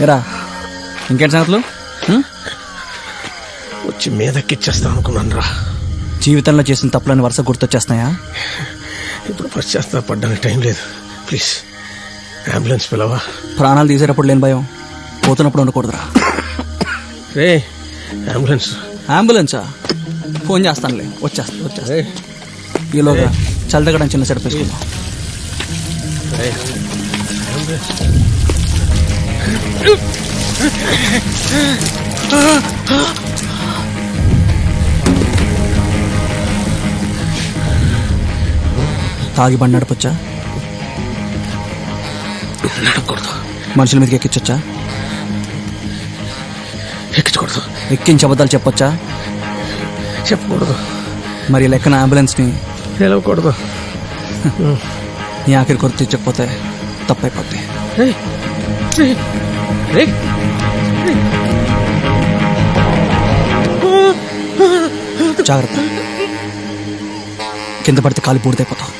ఏరా ఇంకేంటి సంగతులు? వచ్చి మీదకిచ్చేస్తాం అనుకున్నాను రా. జీవితంలో చేసిన తప్పులని వరుస గుర్తొచ్చేస్తున్నాయా? ఇప్పుడు పశ్చాత్తాపడ్డానికి టైం లేదు. ప్లీజ్ అంబులెన్స్ పిలవా. ప్రాణాలు తీసేటప్పుడు లేని భయం పోతున్నప్పుడు ఉండకూడదురా. రే అంబులెన్స్. అంబులెన్సా? ఫోన్ చేస్తానులే. వచ్చేస్తా. ఈలోగా చల్లదగడం చిన్న సెటప్ వేసుకుందాం. తాగి బండి నడపొచ్చా? నడపకూడదు. మనుషుల మీదకి ఎక్కించొచ్చా? ఎక్కించకూడదు. ఎక్కించి అబద్ధాలు చెప్పొచ్చా? చెప్పకూడదు. మరి లెక్కన అంబులెన్స్ని పిలవకూడదు. నీ ఆఖరి కొరకు తెచ్చకపోతే తప్పైపోద్ది. జాగ్రత్త, కింద పడితే కాలు పూర్తయిపోతావు.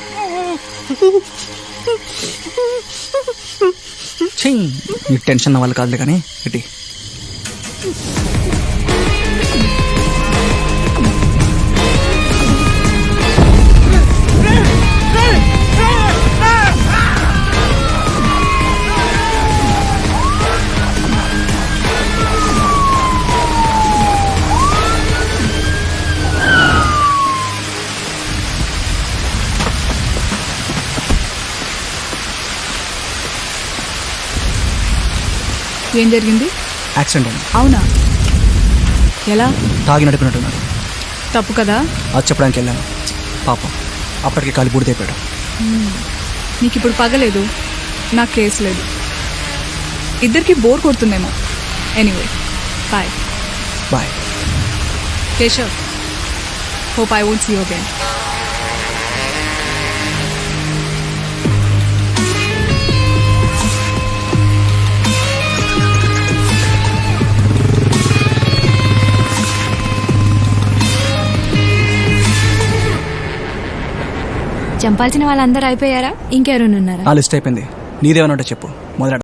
నీకు టెన్షన్ అవ్వాలి కాదులే కానీ ఇటీ. ఏం జరిగింది? యాక్సిడెంట్ అయింది. అవునా? ఎలా? తాగి నడిపినట్టున్నాడు. తప్పు కదా? అది చెప్పడానికి వెళ్ళాను. పాపం అప్పటికి కాలి బూడిదైపోయాడు. నీకు ఇప్పుడు పగలేదు, నాకు కేసు లేదు. ఇద్దరికి బోర్ కొడుతుందేమో. Anyway bye. Bye Keshav. Hope I won't see you again. చంపాల్సిన వాళ్ళందరూ అయిపోయారా? ఇంకెవరైనా ఉన్నారా? ఆ లిస్ట్ అయిపోయింది. నీదేమన్నా చెప్పు. మొదలెడ.